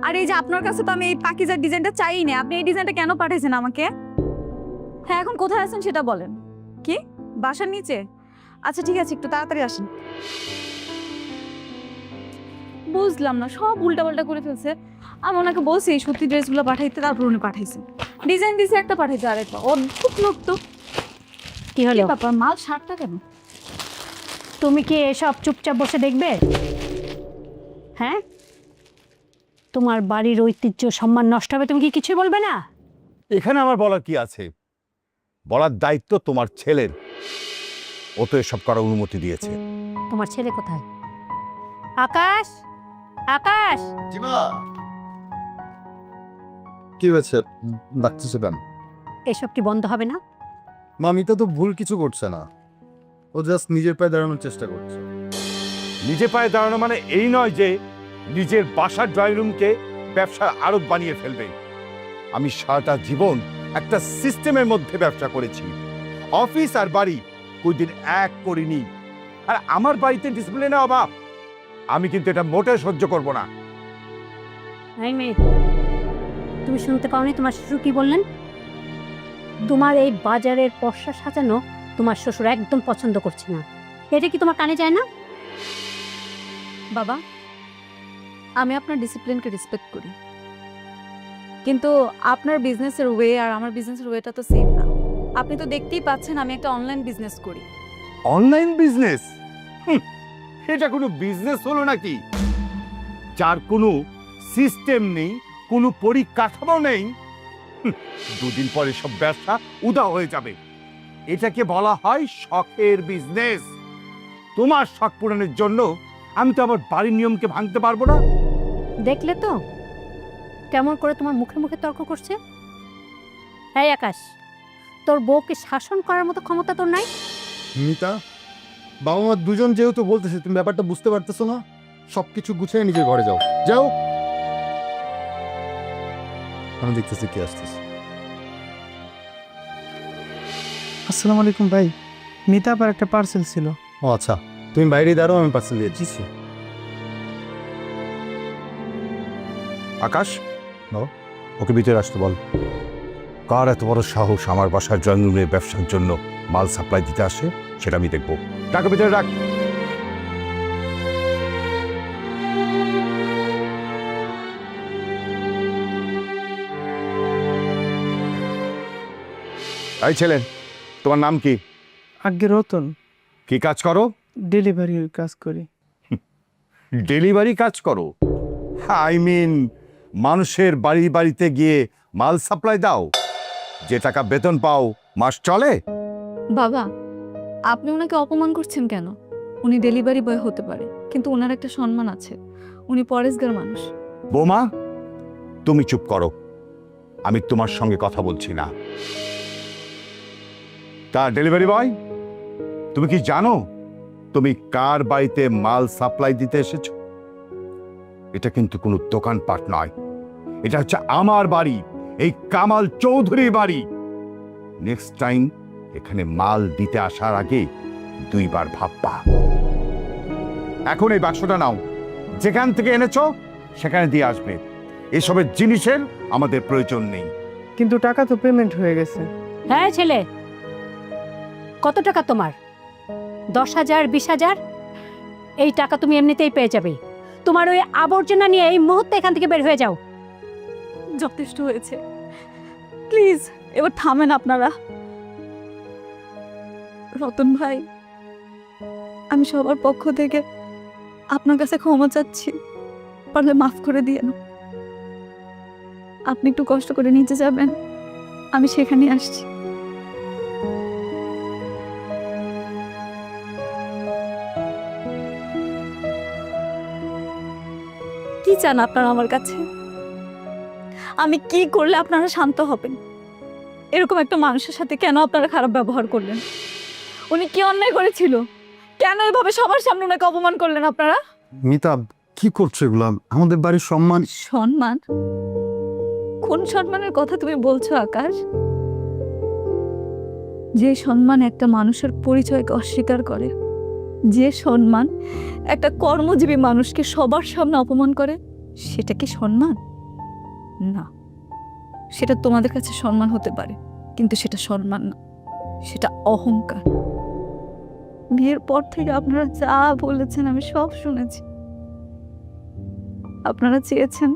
আর এই যে আপনার কাছে তো আমি এই পাকিজার ডিজাইনটা চাই না, আপনি এই ডিজাইনটা কেন পাঠাইছেন আমাকে? হ্যাঁ, এখন কোথায় আছেন সেটা বলেন। কি, বাসার নিচে? আচ্ছা ঠিক আছে, একটু তাড়াতাড়ি আসেন। বুঝলাম না, সব উল্টাপাল্টা করে ফেলছে। আমি ওনাকে বলছি এই সত্যি ড্রেসগুলো পাঠাইতে, তারপর উনি পাঠাইছেন। ডিজাইন দিছে একটা, পাঠাইছে আরেকটা। অদ্ভুত লোক তো। কি হলো ব্যাপার, মাল শার্টটা কেন? তুমি কি এসব চুপচাপ বসে দেখবে? হ্যাঁ, তোমার বাড়ির ঐতিহ্য সম্মান নষ্ট হবে, তুমি কি কিছু বলবে না? এখানে আমার বলার কি আছে? বলার দায়িত্ব তোমার ছেলের। ও তো এসব করার অনুমতি দিয়েছে। তোমার ছেলে কোথায়? আকাশ, আকাশ! কি হয়েছে, ডাকতেছে কেন? এসব কি বন্ধ হবে না? মামিতা তো ভুল কিছু করছে না, ও জাস্ট নিজের পায়ে দাঁড়ানোর চেষ্টা করছে। নিজে পায়ে দাঁড়ানো মানে এই নয় যে নিজের বাসার ড্রয়িং রুমকে ব্যবসার আড়ত বানিয়ে ফেলবে। আমি সারাটা জীবন একটা সিস্টেমের মধ্যে ব্যবসা করেছি। অফিস আর বাড়ি কোনদিন এক করিনি। আর আমার বাড়িতে ডিসিপ্লিনের অভাব, আমি কিন্তু এটা মোটেও সহ্য করব না। এই মেয়ে, তুমি শুনতে পাওনি তোমার শ্বশুর কি বললেন? তোমার এই বাজারের পসরা সাজানো তোমার শ্বশুর একদম পছন্দ করছে না। এটা কি তোমার কানে যায় না? বাবা, আমি আপনার ডিসিপ্লিনকে রেসপেক্ট করি, কিন্তু আপনার বিজনেসের ওয়ে আর আমার বিজনেসের ওয়েটা তো সেম না। আপনি তো দেখতেই পাচ্ছেন আমি একটা অনলাইন বিজনেস করি। Online business? এটা কোনো বিজনেস হলো নাকি? যার কোনো সিস্টেম নেই, কোনো পরিকাঠামো নেই, দুদিন পরে সব ব্যবসা উদা হয়ে যাবে। এটাকে বলা হয় শখের বিজনেস। তোমার শখ পূরণের জন্য আমি তো আমার বাড়ির নিয়মকে ভাঙতে পারবো না। দেখলে তো কেমন করে তোমার মুখে মুখে তর্ক করছে। এই আকাশ, তোর বউকে শাসন করার মতো ক্ষমতা তোর নাই? মিতা, বাবা মা দুজন যেহেতু বলতেছে, তুমি ব্যাপারটা বুঝতে পারতেছো না? সবকিছু গুছিয়ে নিজের ঘরে যাও, যাও। আমি দেখতেছি কি আসতেছে। আসসালামু আলাইকুম ভাই, মিতা আবার একটা পার্সেল ছিল। ও আচ্ছা, তুমি বাইরে দাঁড়াও, আমি পার্সেল দিয়ে দিচ্ছি। আকাশ, ওকে ভিতরে আসতে বল। কার এত বড় সাহস আমার বাসার ড্রয়িং রুমের ব্যবসার জন্য মাল সাপ্লাই দিতে আসে, সেটা আমি দেখবো। টাকা ভিতরে রাখ। এই ছেলে, তোমার নাম কি? আগে রতন, কি কাজ করো? ডেলিভারির কাজ করি। ডেলিভারি কাজ করো? আই মিন মানুষের বাড়ি বাড়িতে গিয়ে মাল সাপ্লাই দাও? যে টাকা বেতন পাও মাস চলে? বাবা, আপনি ওনাকে অপমান করছেন কেন? উনি ডেলিভারি বয় হতে পারে, কিন্তু ওনার একটা সম্মান আছে। উনি পরেশগার মানুষ। বোমা, তুমি চুপ করো, আমি তোমার সঙ্গে কথা বলছি না। তা ডেলিভারি বয়, তুমি কি জানো তুমি কার বাড়িতে মাল সাপ্লাই দিতে এসেছো? এটা কিন্তু কোনো দোকানপাট নয়, এটা হচ্ছে আমার বাড়ি, এই কামাল চৌধুরীর বাড়ি। নেক্সট টাইম এখানে মাল দিতে আসার আগে দুইবার ভাববা। এখন এই বাক্সটা নাও, যেখান থেকে এনেছো সেখানে দিয়ে আসবে। এসবের জিনিসের আমাদের প্রয়োজন নেই। কিন্তু টাকা তো পেমেন্ট হয়ে গেছে। হ্যাঁ ছেলে, কত টাকা তোমার? 10,000, 20,000? এই টাকা তুমি এমনিতেই পেয়ে যাবে। তোমার ওই আবর্জনা নিয়ে এই মুহূর্তে এখান থেকে বের হয়ে যাও। যথেষ্ট হয়েছে, প্লিজ এবার থামেন আপনারা। রতন ভাই, আমি সবার পক্ষ থেকে আপনার কাছে ক্ষমা চাচ্ছি, পারলে মাফ করে দিয়েন। আপনি একটু কষ্ট করে নিচে যাবেন, আমি সেখানে আসছি। কি চান আপনারা আমার কাছে? আমি কি করলে আপনারা শান্ত হবেন? এরকম একটা মানুষের সাথে কেন আপনারা খারাপ ব্যবহার করলেন? উনি কি অন্যায় করেছিল? কেন এভাবে সবার সামনে ওনাকে অপমান করলেন আপনারা? মিতা, কি করছো এগুলা? আমাদের বাড়ির সম্মান। সম্মান? কোন সম্মানের কথা তুমি বলছো আকাশ? যে সম্মান একটা মানুষের পরিচয়কে অস্বীকার করে, যে সম্মান একটা কর্মজীবী মানুষকে সবার সামনে অপমান করে, সেটা কি সম্মান? না, সেটা তোমাদের কাছে সম্মান হতে পারে, কিন্তু সেটা সম্মান না, সেটা অহংকার। বিয়ের পর থেকে আপনারা যা বলেছেন আমি সব শুনেছি। আপনারা চেয়েছেন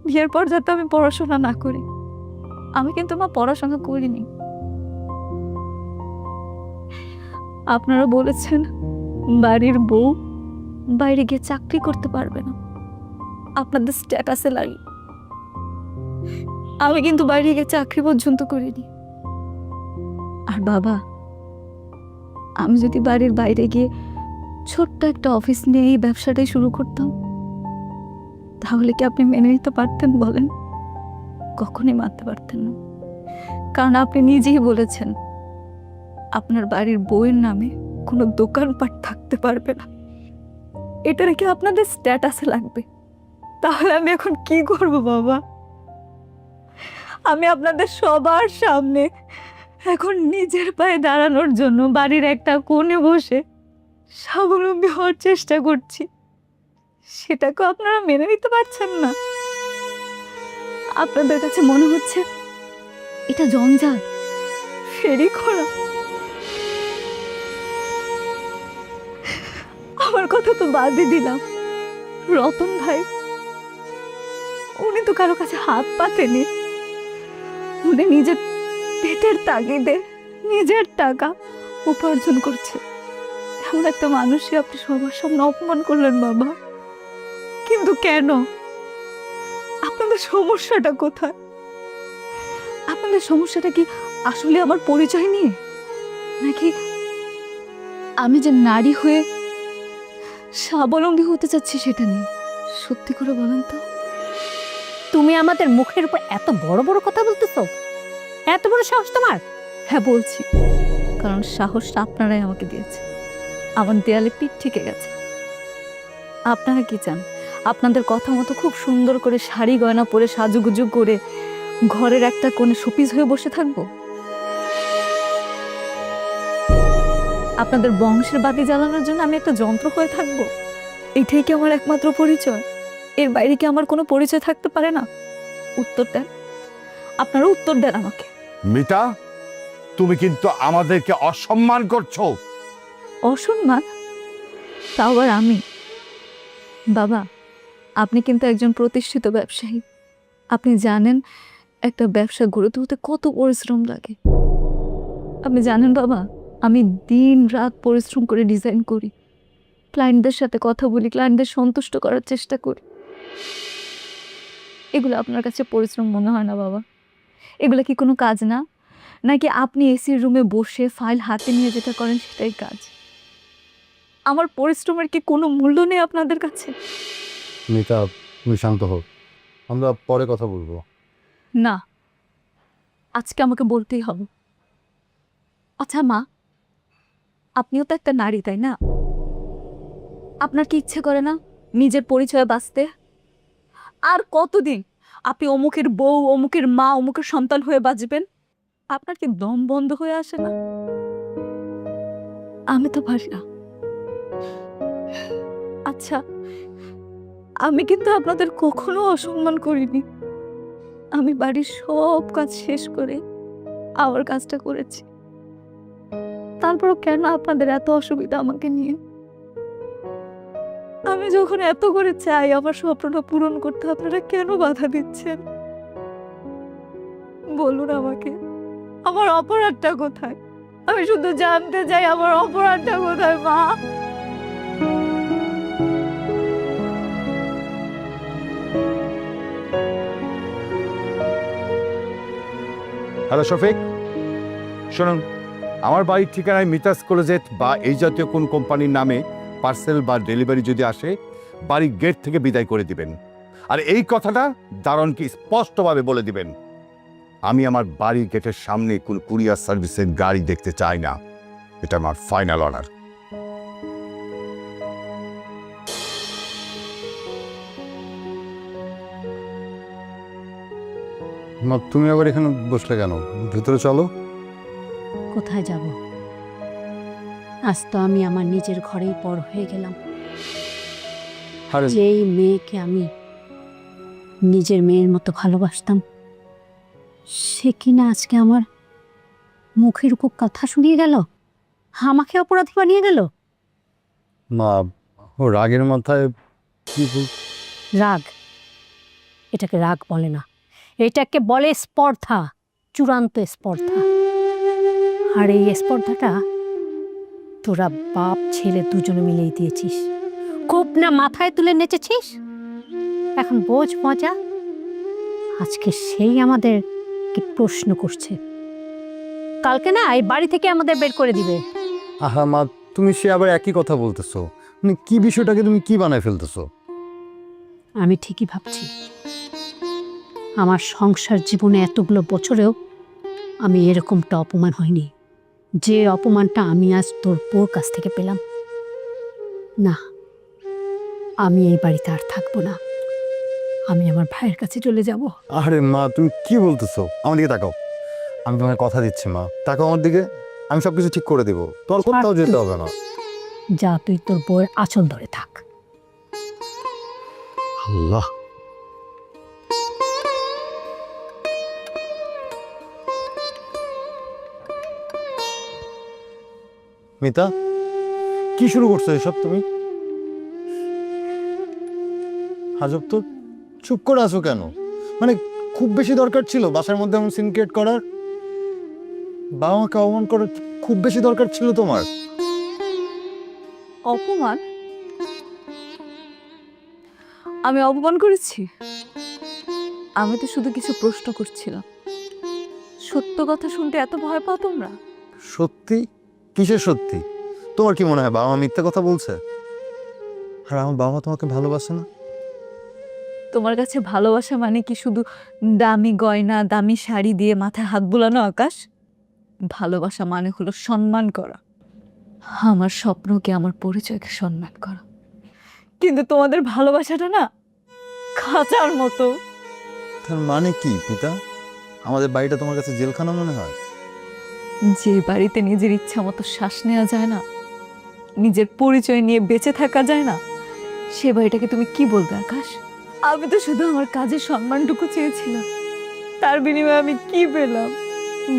বিয়ের পর যাতে আমি পড়াশোনা না করি। আমি কিন্তু মা পড়াশোনা করিনি। আপনারা বলেছেন বাড়ির বউ বাইরে গিয়ে চাকরি করতে পারবে না, আপনাদের স্ট্যাটাসে লাগে। আমি কিন্তু বাইরে গিয়ে চাকরি পর্যন্ত করিনি। আর বাবা, আমি যদি বাড়ির বাইরে গিয়ে ছোট্ট একটা অফিস নিয়ে এই ব্যবসাটাই শুরু করতাম, তাহলে কি আপনি মেনে নিতে পারতেন বলেন? কখনই মানতে পারতেন না, কারণ আপনি নিজেই বলেছেন আপনার বাড়ির বউয়ের নামে কোনো দোকানপাট থাকতে পারবে না। এটা নাকি আপনাদের স্ট্যাটাসে লাগবে। তাহলে আমি এখন কি করব বাবা? আমি আপনাদের সবার সামনে এখন নিজের পায়ে দাঁড়ানোর জন্য বাড়ির একটা কোণে বসে স্বাবলম্বী হওয়ার চেষ্টা করছি, সেটাকে আপনারা মেনে নিতে পারছেন না। আপনাদের কাছে মনে হচ্ছে এটা জঞ্জাল, ফেরি করা। আমার কথা তো বাদই দিলাম, রতন ভাই উনি তো কারো কাছে হাত পাতেনি। উনি নিজের পেটের তাগিদে নিজের টাকা উপার্জন করছে। এমন একটা মানুষই আপনি সবার সামনে অপমান করলেন বাবা। কিন্তু কেন? আপনাদের সমস্যাটা কোথায়? আপনাদের সমস্যাটা কি আসলে আমার পরিচয় নিয়ে, নাকি আমি যে নারী হয়ে স্বাবলম্বী হতে চাচ্ছি সেটা নিয়ে? সত্যি করে বলেন তো। তুমি আমাদের মুখের উপর এত বড় বড় কথা বলতেছো? এত বড় সাহস তোমার? হ্যাঁ বলছি, কারণ সাহসটা আপনারাই আমাকে দিয়েছে। আমার দেয়ালে পিঠ ঠেকে গেছে। আপনারা কি চান? আপনাদের কথা মতো খুব সুন্দর করে শাড়ি গয়না পরে সাজুগুজু করে ঘরের একটা কোণে শোপিস হয়ে বসে থাকবো? আপনাদের বংশের বাতি জ্বালানোর জন্য আমি একটা যন্ত্র হয়ে থাকবো? এটাই কি আমার একমাত্র পরিচয়? এর বাইরে কি আমার কোনো পরিচয় থাকতে পারে না? উত্তর দেন, আপনারা উত্তর দেন আমাকে। মিতা, তুমি কিন্তু আমাদেরকে অসম্মান করছো। অসম্মান? তাও আবার আমি? বাবা, আপনি কিন্তু একজন প্রতিষ্ঠিত ব্যবসায়ী। আপনি জানেন একটা ব্যবসা গড়ে তুলতে কত পরিশ্রম লাগে। আপনি জানেন বাবা, আমি দিন রাত পরিশ্রম করে ডিজাইন করি, ক্লায়েন্টদের সাথে কথা বলি, ক্লায়েন্টদের সন্তুষ্ট করার চেষ্টা করি। এগুলো আপনার কাছে পরিশ্রম মনে হয় না বাবা? এগুলো কি কোনো কাজ না? নাকি আপনি এসির রুমে বসে ফাইল হাতে নিয়ে যেটা করেন সেটাই কাজ? আমার পরিশ্রমের কি কোনো মূল্য নেই আপনাদের কাছে? মিতা, তুমি শান্ত হও, আমরা পরে কথা বলবো। না, আজকে আমাকে বলতেই হবে। আচ্ছা মা, আপনিও তো একটা নারী, তাই না? আপনার কি ইচ্ছে করে না নিজের পরিচয়ে বাঁচতে? আর কতদিন আপনি অমুকের বউ, অমুকের মা, অমুকের সন্তান হয়ে বাঁচবেন? আপনার কি দম বন্ধ হয়ে আসে না? আমি তো পারি না। আচ্ছা, আমি কিন্তু আপনাদের কখনো অসম্মান করিনি। আমি বাড়ির সব কাজ শেষ করে আমার কাজটা করেছি। তারপরও কেন আপনাদের এত অসুবিধা আমাকে নিয়ে? আমি যখন এত করে চাই আমার স্বপ্নটা পূরণ করতে, আপনারা কেন বাধা দিচ্ছেন? বলুন আমাকে, আমার অপরাধটা কোথায়? আমি শুধু জানতে চাই আমার অপরাধটা কোথায় মা? হ্যালো শফিক, শুনুন, আমার বাড়ির ঠিকানায় মিতাস কলেজেট বা এই জাতীয় কোন কোম্পানির নামে পার্সেল বা ডেলিভারি যদি আসে, বাড়ির গেট থেকে বিদায় করে দিবেন। আর এই কথাটা দারোয়ানকে স্পষ্টভাবে বলে দিবেন, আমি আমার বাড়ির গেটের সামনে কোন কুরিয়ার সার্ভিসের গাড়ি দেখতে চাই না। এটা আমার ফাইনাল অর্ডার। মা, তুমি আবার এখানে বসলে কেন? ভিতরে চলো। কোথায় যাব? আজ তো আমি আমার নিজের ঘরেই পর হয়ে গেলাম। আরে যেই মেয়েকে আমি নিজের মেয়ের মতো ভালোবাসতাম, সে কিনা আজকে আমার মুখের উপর কথা শুনিয়ে গেল, আমাকে অপরাধী বানিয়ে গেল। মা, ও রাগের মাথায় কি বল? রাগ? এটাকে রাগ বলে না, এটাকে বলে স্পর্ধা, চূড়ান্ত স্পর্ধা। আর এই স্পর্ধাটা তোরা বাপ ছেলে দুজনে মিলেই দিয়েছিস। খুব না মাথায় তুলে নেচেছিস, এখন বোঝ মজা। আজকে সেই আমাদের কি প্রশ্ন করছে, কালকে না এই বাড়ি থেকে আমাদের বের করে দিবে। আহা মা, তুমি সে আবার একই কথা বলতেছো। মানে কি বিষয়টাকে তুমি কি বানায় ফেলতেছো? আমি ঠিকই ভাবছি, আমার সংসার জীবনে এতগুলো বছরেও আমি এরকমটা অপমান হয়নি, যে অপমানটা আমি আজ তোর বোর কাছ থেকে পেলাম। না, আমি এই বাড়িতে আর থাকবো না, আমি আমার ভাইয়ের কাছে চলে যাব। আরে মা, তুমি কি বলতেছো? আমার দিকে তাকাও। আমি তোমাকে কথা দিচ্ছি মা, তাকাও আমার দিকে। আমি সবকিছু ঠিক করে দেবো, তোর কোথাও যেতে হবে না। যা, তুই তোর বউয়ের আঁচল ধরে থাক। আল্লাহ, মিতা, কি শুরু করছো এসব তুমি? হাজব তো, চুপ করে আছো কেন? মানে খুব বেশি দরকার ছিল বাসার মধ্যে এমন সিন ক্রিয়েট করার? বাবা মাকে অপমান করার খুব বেশি দরকার ছিল তোমার? অপমান? আমি অপমান করেছি? আমি তো শুধু কিছু প্রশ্ন করছিলাম। সত্য কথা শুনতে এত ভয় পাও তোমরা? সত্যি? কিসের সত্যি? তোমার কি মনে হয় বাবা মা মিথ্যা কথা বলছে? আর আমার বাবা মা তোমাকে ভালোবাসে না? তোমার কাছে ভালোবাসা মানে কি শুধু দামি গয়না, দামি শাড়ি দিয়ে মাথায় হাত বুলানো আকাশ? ভালোবাসা মানে হলো সম্মান করা, আমার স্বপ্নকে, আমার পরিচয়কে সম্মান করা। কিন্তু তোমাদের ভালোবাসাটা না খাঁচার মতো। তার মানে কি পিতা? আমাদের বাড়িটা তোমার কাছে জেলখানা মনে হয়? যে বাড়িতে নিজের ইচ্ছা মতো শ্বাস নেওয়া যায় না, নিজের পরিচয় নিয়ে বেঁচে থাকা যায় না, সে বাড়িটাকে তুমি কি বলবে আকাশ? আমি তো শুধু আমার কাজের সম্মানটুকু চেয়েছিলাম, তার বিনিময়ে আমি কি পেলাম?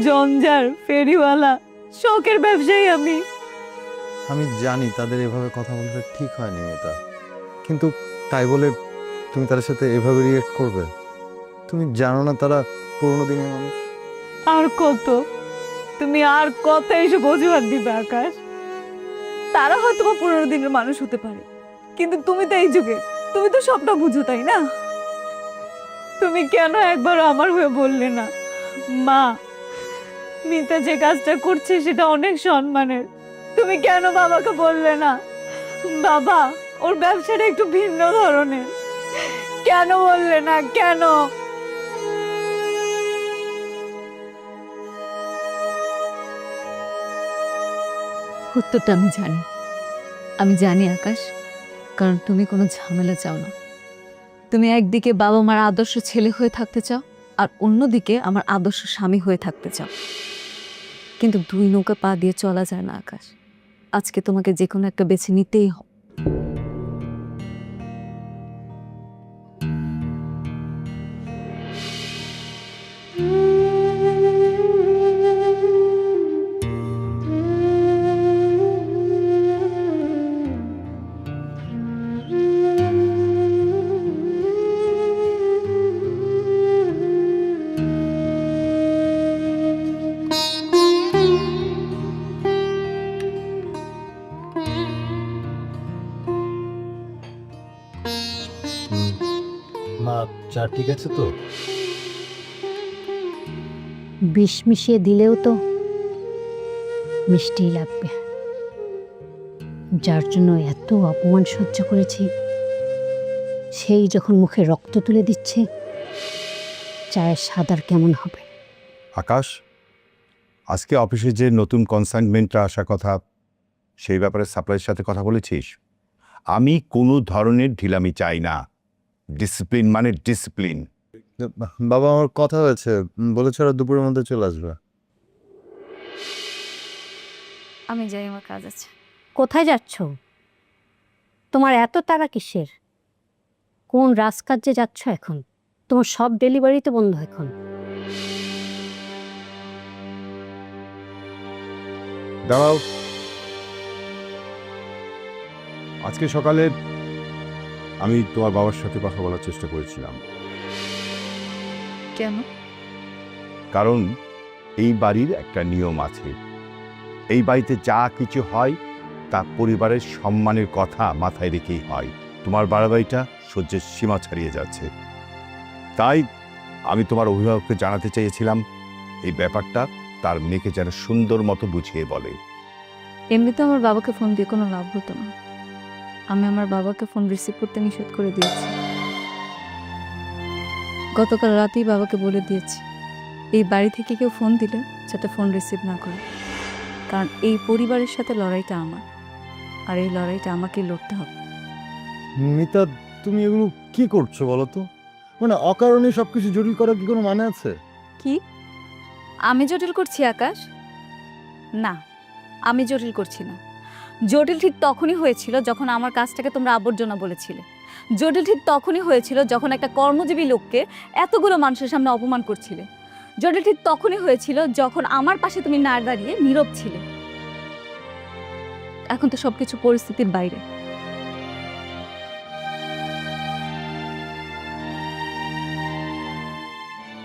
জঞ্জার, ফেরিওয়ালা, শখের ব্যবসায়ী আমি। আমি জানি তাদের এভাবে কথা বলতে ঠিক হয়নি মিতা, কিন্তু তাই বলে তুমি তাদের সাথে এভাবে রিয়েক্ট করবে? তুমি জানো না তারা পুরোনো দিনের মানুষ? আর কত, তুমি আর কত এইসব অজুহাত দিবে আকাশ? তারা হয়তো বা 15 দিনের মানুষ হতে পারে, কিন্তু তুমি তো এই যুগে, তুমি তো সবটা বুঝো, তাই না? তুমি কেন একবার আমার হয়ে বললে না, মা মিতা যে কাজটা করছে সেটা অনেক সম্মানের? তুমি কেন বাবাকে বললে না, বাবা ওর ব্যবসাটা একটু ভিন্ন ধরনের? কেন বললে না, কেন? উত্তরটা আমি জানি, আমি জানি আকাশ, কারণ তুমি কোনো ঝামেলা চাও না। তুমি একদিকে বাবা মার আদর্শ ছেলে হয়ে থাকতে চাও, আর অন্যদিকে আমার আদর্শ স্বামী হয়ে থাকতে চাও। কিন্তু দুই নৌকা পা দিয়ে চলা যায় না আকাশ, আজকে তোমাকে যে কোনো একটা বেছে নিতেই হবে। মা, চা ঠিক আছে তো? বিষ মিশিয়ে দিলেও তো মিষ্টিই লাগবে। যার জন্য এত অপমান সহ্য করেছি, সেই যখন মুখে রক্ত তুলে দিচ্ছে, চায়ের স্বাদ আর কেমন হবে? আকাশ, আজকে অফিসে যে নতুন কনসাইনমেন্টটা আসার কথা, সেই ব্যাপারে সাপ্লাইয়ের সাথে কথা বলেছিস? আমি কোনো ধরনের ঢিলামি চাই না। ডিসিপ্লিন মানে ডিসিপ্লিন। বাবা আমার কথা হয়েছে, বলেছে ওরা দুপুরের মধ্যে চলে আসবে। আমি যাই, আমার কাজ আছে। কোথায় যাচ্ছ? তোমার এত তাড়া কিসের? কোন রাজকার্যে যাচ্ছ এখন? তোমার সব ডেলিভারি তো বন্ধ এখন। দাঁড়াও, আজকে সকালে আমি তোমার বাবার সাথে কথা বলার চেষ্টা করেছিলাম, কেন? কারণ এই বাড়ির একটা নিয়ম আছে। এই বাড়িতে যা কিছু হয় তা পরিবারের সম্মানের কথা মাথায় রেখেই হয়। তোমার বাড়াবাড়িটা সহ্যের সীমা ছাড়িয়ে যাচ্ছে, তাই আমি তোমার অভিভাবককে জানাতে চেয়েছিলাম এই ব্যাপারটা তার মেয়েকে যেন সুন্দর মতো বুঝিয়ে বলে। এমনিতে আমার বাবাকে ফোন দিয়ে কোনো লাভ হতো না। আমি আমার বাবাকে ফোন রিসিভ করতে নিষেধ করে দিয়েছি। গতকাল রাতেই বাবাকে বলে দিয়েছি এই বাড়ি থেকে কেউ ফোন দিলে যাতে ফোন রিসিভ না করে, কারণ এই পরিবারের সাথে লড়াইটা আমার, আর এই লড়াইটা আমাকেই লড়তে হবে। মিতা, তুমি এগুলো কি করছো বলো তো? মানে অকারণে সবকিছু জটিল করার কি কোনো মানে আছে? কি আমি জটিল করছি আকাশ? না, আমি জটিল করছি না। জটিল ঠিক তখনই হয়েছিল যখন আমার কাজটাকে তোমরা আবর্জনা বলেছিলে। জটিল ঠিক তখনই হয়েছিল যখন একটা কর্মজীবী লোককে এতগুলো মানুষের সামনে অপমান করছিলে। জটিল ঠিক তখনই হয়েছিল যখন আমার পাশে তুমি না দাঁড়িয়ে নীরব ছিলে। এখন তো সবকিছু পরিস্থিতির বাইরে।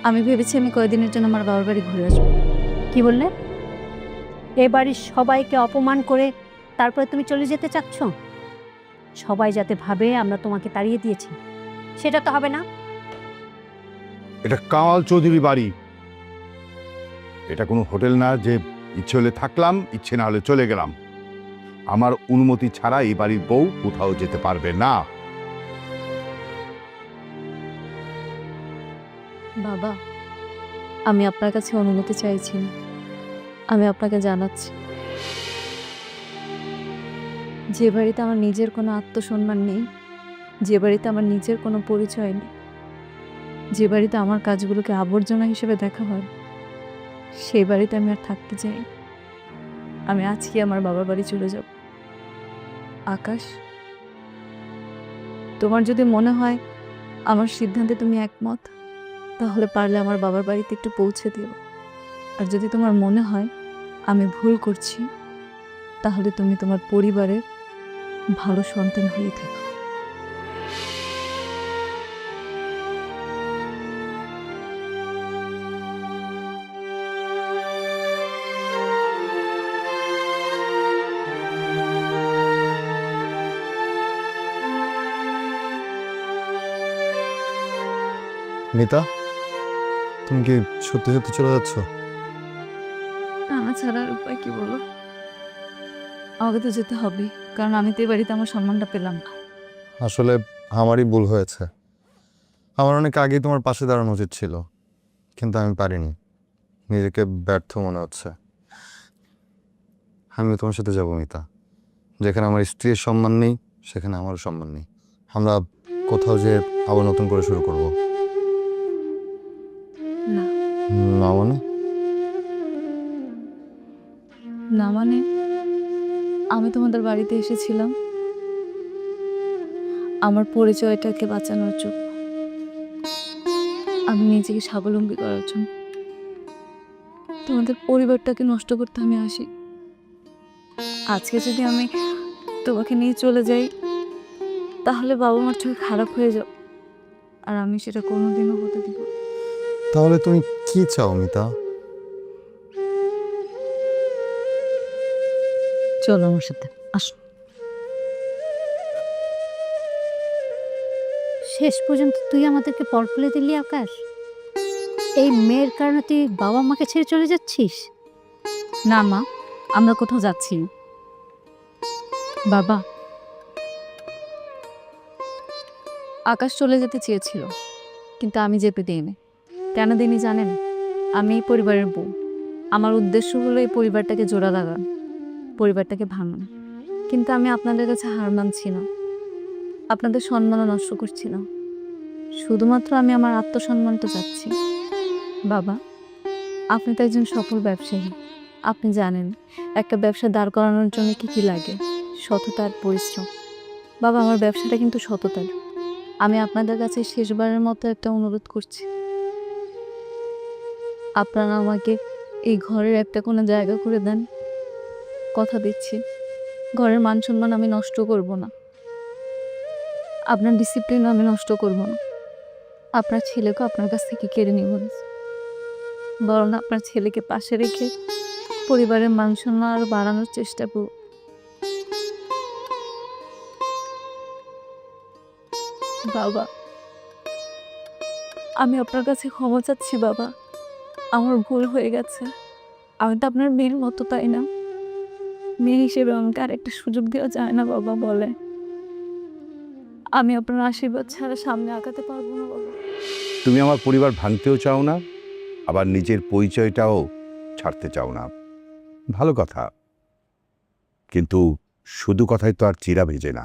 আমি ভেবেছি আমি কয়েকদিনের জন্য আমার বাবার বাড়ি ঘুরে আসবো। কি বললে? এ বাড়ির সবাইকে অপমান করে তারপরে তুমি চলে যেতে চাচ্ছ? সবাই যাতে ভাবে আমরা তোমাকে তাড়িয়ে দিয়েছি, সেটা তো হবে না। এটা কামাল চৌধুরী বাড়ি, এটা কোনো হোটেল না যে ইচ্ছে হলে থাকলাম, ইচ্ছে না হলে চলে গেলাম। আমার অনুমতি ছাড়া এই বাড়ির বউ কোথাও যেতে পারবে না। বাবা, আমি আপনার কাছে অনুমতি চাইছি না, আমি আপনাকে জানাচ্ছি যে বাড়িতে আমার নিজের কোনো আত্মসম্মান নেই, যে বাড়িতে আমার নিজের কোনো পরিচয় নেই, যে বাড়িতে আমার কাজগুলোকে আবর্জনা হিসেবে দেখা হয়, সেই বাড়িতে আমি আর থাকতে চাই। আমি আজকে আমার বাবার বাড়ি চলে যাব। আকাশ, তোমার যদি মনে হয় আমার সিদ্ধান্তে তুমি একমত, তাহলে পারলে আমার বাবার বাড়িতে একটু পৌঁছে দিও। আর যদি তোমার মনে হয় আমি ভুল করছি, তাহলে তুমি তোমার পরিবারের ভালো সন্তান হয়ে থেকো। মিতা, তুমি কি সত্যি সত্যি চলে যাচ্ছ? আমার ছাড়ার উপায় কি বলো? আমাকে তো যেতে হবে, কারণ আমি তো এই বাড়িতে আমার সম্মানটা পেলাম না। আসলে আমারই ভুল হয়েছে। আমার অনেক আগেই তোমার পাশে দাঁড়ানো উচিত ছিল, কিন্তু আমি পারিনি। নিজেকে ব্যর্থ মনে হচ্ছে। আমিও তোমার সাথে যাবো মিতা। যেখানে আমার স্ত্রীর সম্মান নেই, সেখানে আমারও সম্মান নেই। আমরা কোথাও যে আবার নতুন করে শুরু করব। না না মানে? না মানে, আমি তোমাদের বাড়িতে এসেছিলাম আমার পরিচয়টাকে বাঁচানোর জন্য, আমি নিজেকে স্বাবলম্বী করার জন্য। তোমাদের পরিবারটাকে নষ্ট করতে আমি আসি। আজকে যদি আমি তোমাকে নিয়ে চলে যাই, তাহলে বাবা মার চোখে খারাপ হয়ে যাও, আর আমি সেটা কোনোদিনও হতে দিব না। তাহলে তুমি কি চাও মিতা? চলো আমার সাথে, আসো। শেষ পর্যন্ত তুই আমাদেরকে পর ফেলে দিলি আকাশ। এই মেয়ের কারণে তুই বাবা মাকে ছেড়ে চলে যাচ্ছিস? না মা, আমরা কোথাও যাচ্ছি না। বাবা, আকাশ চলে যেতে চেয়েছিল, কিন্তু আমি যেতে দিইনি। কেন দিইনি জানেন? আমি এই পরিবারের বউ। আমার উদ্দেশ্য হলো এই পরিবারটাকে জোড়া লাগানো, পরিবারটাকে ভাঙানো। কিন্তু আমি আপনাদের কাছে হার মানছি না, আপনাদের সম্মানও নষ্ট করছি না। শুধুমাত্র আমি আমার আত্মসম্মানটা চাচ্ছি। বাবা, আপনি তো একজন সফল ব্যবসায়ী। আপনি জানেন একটা ব্যবসা দাঁড় করানোর জন্য কি কি লাগে, সততা আর পরিশ্রম। বাবা, আমার ব্যবসাটা কিন্তু সততার। আমি আপনাদের কাছে শেষবারের মতো একটা অনুরোধ করছি, আপনারা আমাকে এই ঘরের একটা কোনো জায়গা করে দেন। কথা দিচ্ছি, ঘরের মান সম্মান আমি নষ্ট করব না, আপনার ডিসিপ্লিন আমি নষ্ট করব না, আপনার ছেলেকে আপনার কাছ থেকে কেড়ে নিব না, বরং আপনার ছেলেকে পাশে রেখে পরিবারের মান সম্মান আরো বাড়ানোর চেষ্টা করব। বাবা, আমি আপনার কাছে ক্ষমা চাচ্ছি বাবা, আমার ভুল হয়ে গেছে। আমি তো আপনার মেয়ের মতো, তাই না? মেয়ে হিসেবে আমাকে আর একটা সুযোগ দেওয়া যায় না বাবা? বলে আমি আপনার আশীর্বাদ ছাড়া সামনে আগাতে পারবো না বাবা। তুমি আমার পরিবার ভাঙতেও চাও না, আবার নিজের পরিচয়টাও ছাড়তে চাও না। ভালো কথা, কিন্তু শুধু কথাই তো আর চিরা ভেজে না।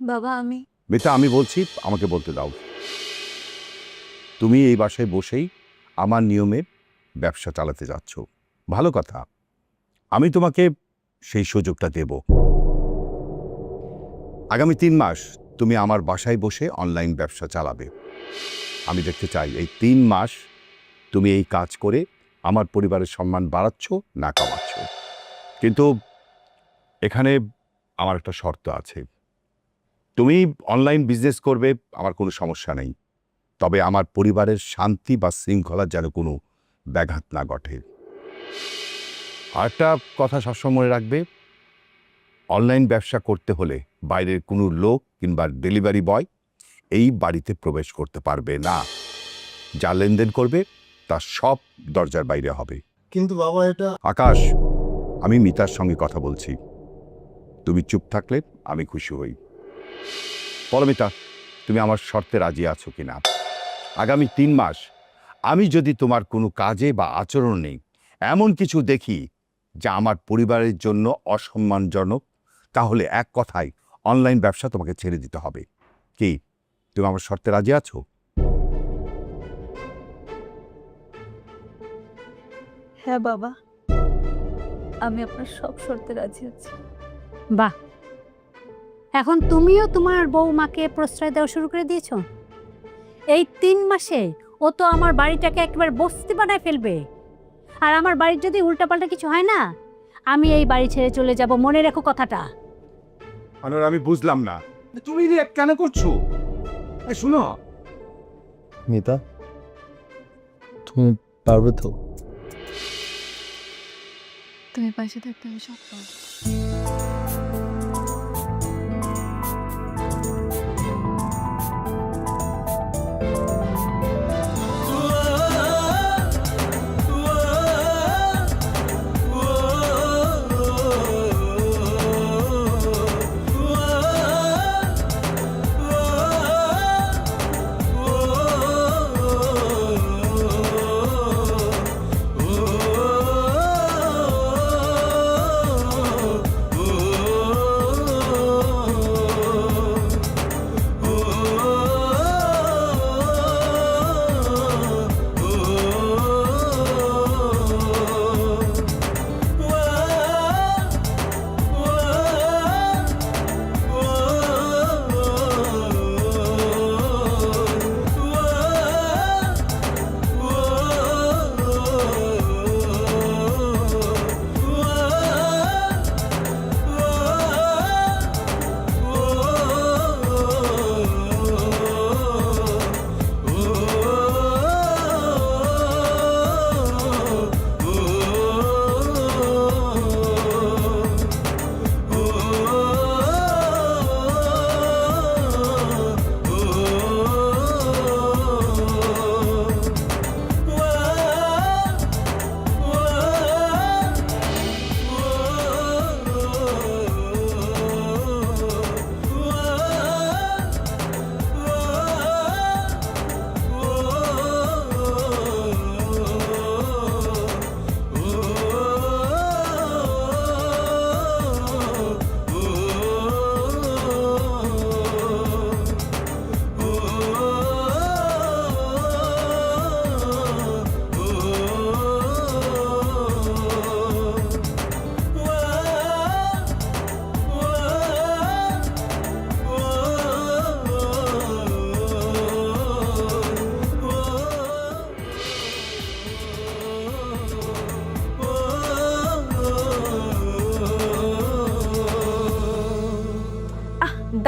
বাবা আমি মিতা, আমি বলছি, আমাকে বলতে দাও। তুমি এই বাসায় বসেই আমার নিয়মে ব্যবসা চালাতে যাচ্ছ, ভালো কথা। আমি তোমাকে সেই সুযোগটা দেব। আগামী 3 মাস তুমি আমার বাসায় বসে অনলাইন ব্যবসা চালাবে। আমি দেখতে চাই এই 3 মাস তুমি এই কাজ করে আমার পরিবারের সম্মান বাড়াচ্ছ না কমাচ্ছ। কিন্তু এখানে আমার একটা শর্ত আছে। তুমি অনলাইন বিজনেস করবে, আমার কোনো সমস্যা নেই, তবে আমার পরিবারের শান্তি বা শৃঙ্খলার যেন কোনো ব্যাঘাত না ঘটে। আরেকটা কথা সবসময় মনে রাখবে, অনলাইন ব্যবসা করতে হলে বাইরের কোনো লোক কিংবা ডেলিভারি বয় এই বাড়িতে প্রবেশ করতে পারবে না। যা লেনদেন করবে তা সব দরজার বাইরে হবে। কিন্তু বাবা, এটা আকাশ, আমি মিতার সঙ্গে কথা বলছি, তুমি চুপ থাকলে আমি খুশি হই। বলো মিতা, তুমি আমার শর্তে রাজি আছো কিনা? আগামী 3 মাস আমি যদি তোমার কোনো কাজে বা আচরণে এমন কিছু দেখি যা আমার পরিবারের জন্য অসম্মানজনক, তাহলে এক কথায় অনলাইন ব্যবসা তোমাকে ছেড়ে দিতে হবে। কি তুমি আমার শর্তে রাজি আছো? হ্যাঁ বাবা, আমি আপনার সব শর্তে রাজি আছি। বাহ, এখন তুমিও তোমার বৌমাকে প্রশ্রয় দেওয়া শুরু করে দিয়েছো। এই 3 মাসে ও তো আমার বাড়িটাকে একেবারে বস্তি বানায় ফেলবে। আর আমার বাড়ির যদি উল্টাপাল্টা কিছু হয় না, আমি এই বাড়ি ছেড়ে চলে যাব, মনে রেখো কথাটা। আনোয়ার, আমি বুঝলাম না তুমি রিঅ্যাক্ট কেন করছো। শুনো মিতা, তুমি পারবে তো? তুমি পাশে থাকতে আমি সব পারবো।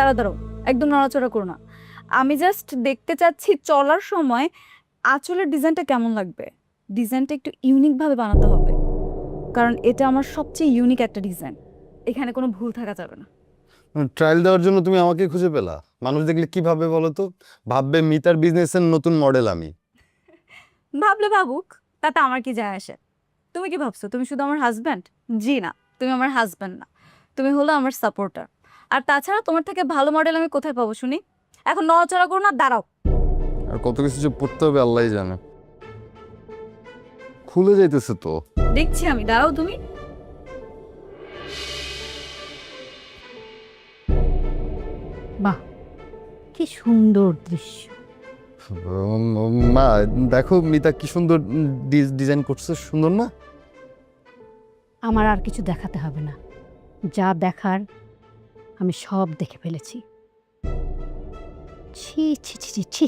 দাঁড়াও দাঁড়াও, একদম নড়াচড়া করো না। আমি জাস্ট দেখতে চাচ্ছি চলার সময় আঁচলের ডিজাইনটা কেমন লাগবে। ডিজাইনটা একটু ইউনিকভাবে বানাতে হবে, কারণ এটা আমার সবচেয়ে ইউনিক একটা ডিজাইন। এখানে কোনো ভুল থাকা যাবে না। ট্রায়াল দেওয়ার জন্য তুমি আমাকে খুঁজে পেলা? মানুষ দেখলে কি ভাববে বলো তো? ভাববে মিতার বিজনেসের নতুন মডেল আমি। ভাবলে ভাবুক, তাতে আমার কি যায় আসে? তুমি কি ভাবছো তুমি শুধু আমার হাজব্যান্ড? জি না, তুমি আমার হাজব্যান্ড না, তুমি হলো আমার সাপোর্টার। আর তাছাড়া তোমার থেকে ভালো মডেল আমি কোথায় পাবো শুনি? এখন নড়াচড়া করো না, দাঁড়াও। আর কত কিছু যে পড়তে হবে আল্লাহই জানে। খুলে যাইতেছে তো। দেখছি আমি, দাঁড়াও তুমি। বাহ, কি সুন্দর দৃশ্য। মা দেখো মিতা কি সুন্দর ডিজাইন করছে, সুন্দর না? আমার আর কিছু দেখাতে হবে না, যা দেখার আমি সব দেখে ফেলেছি। ছি ছি ছি ছি ছি,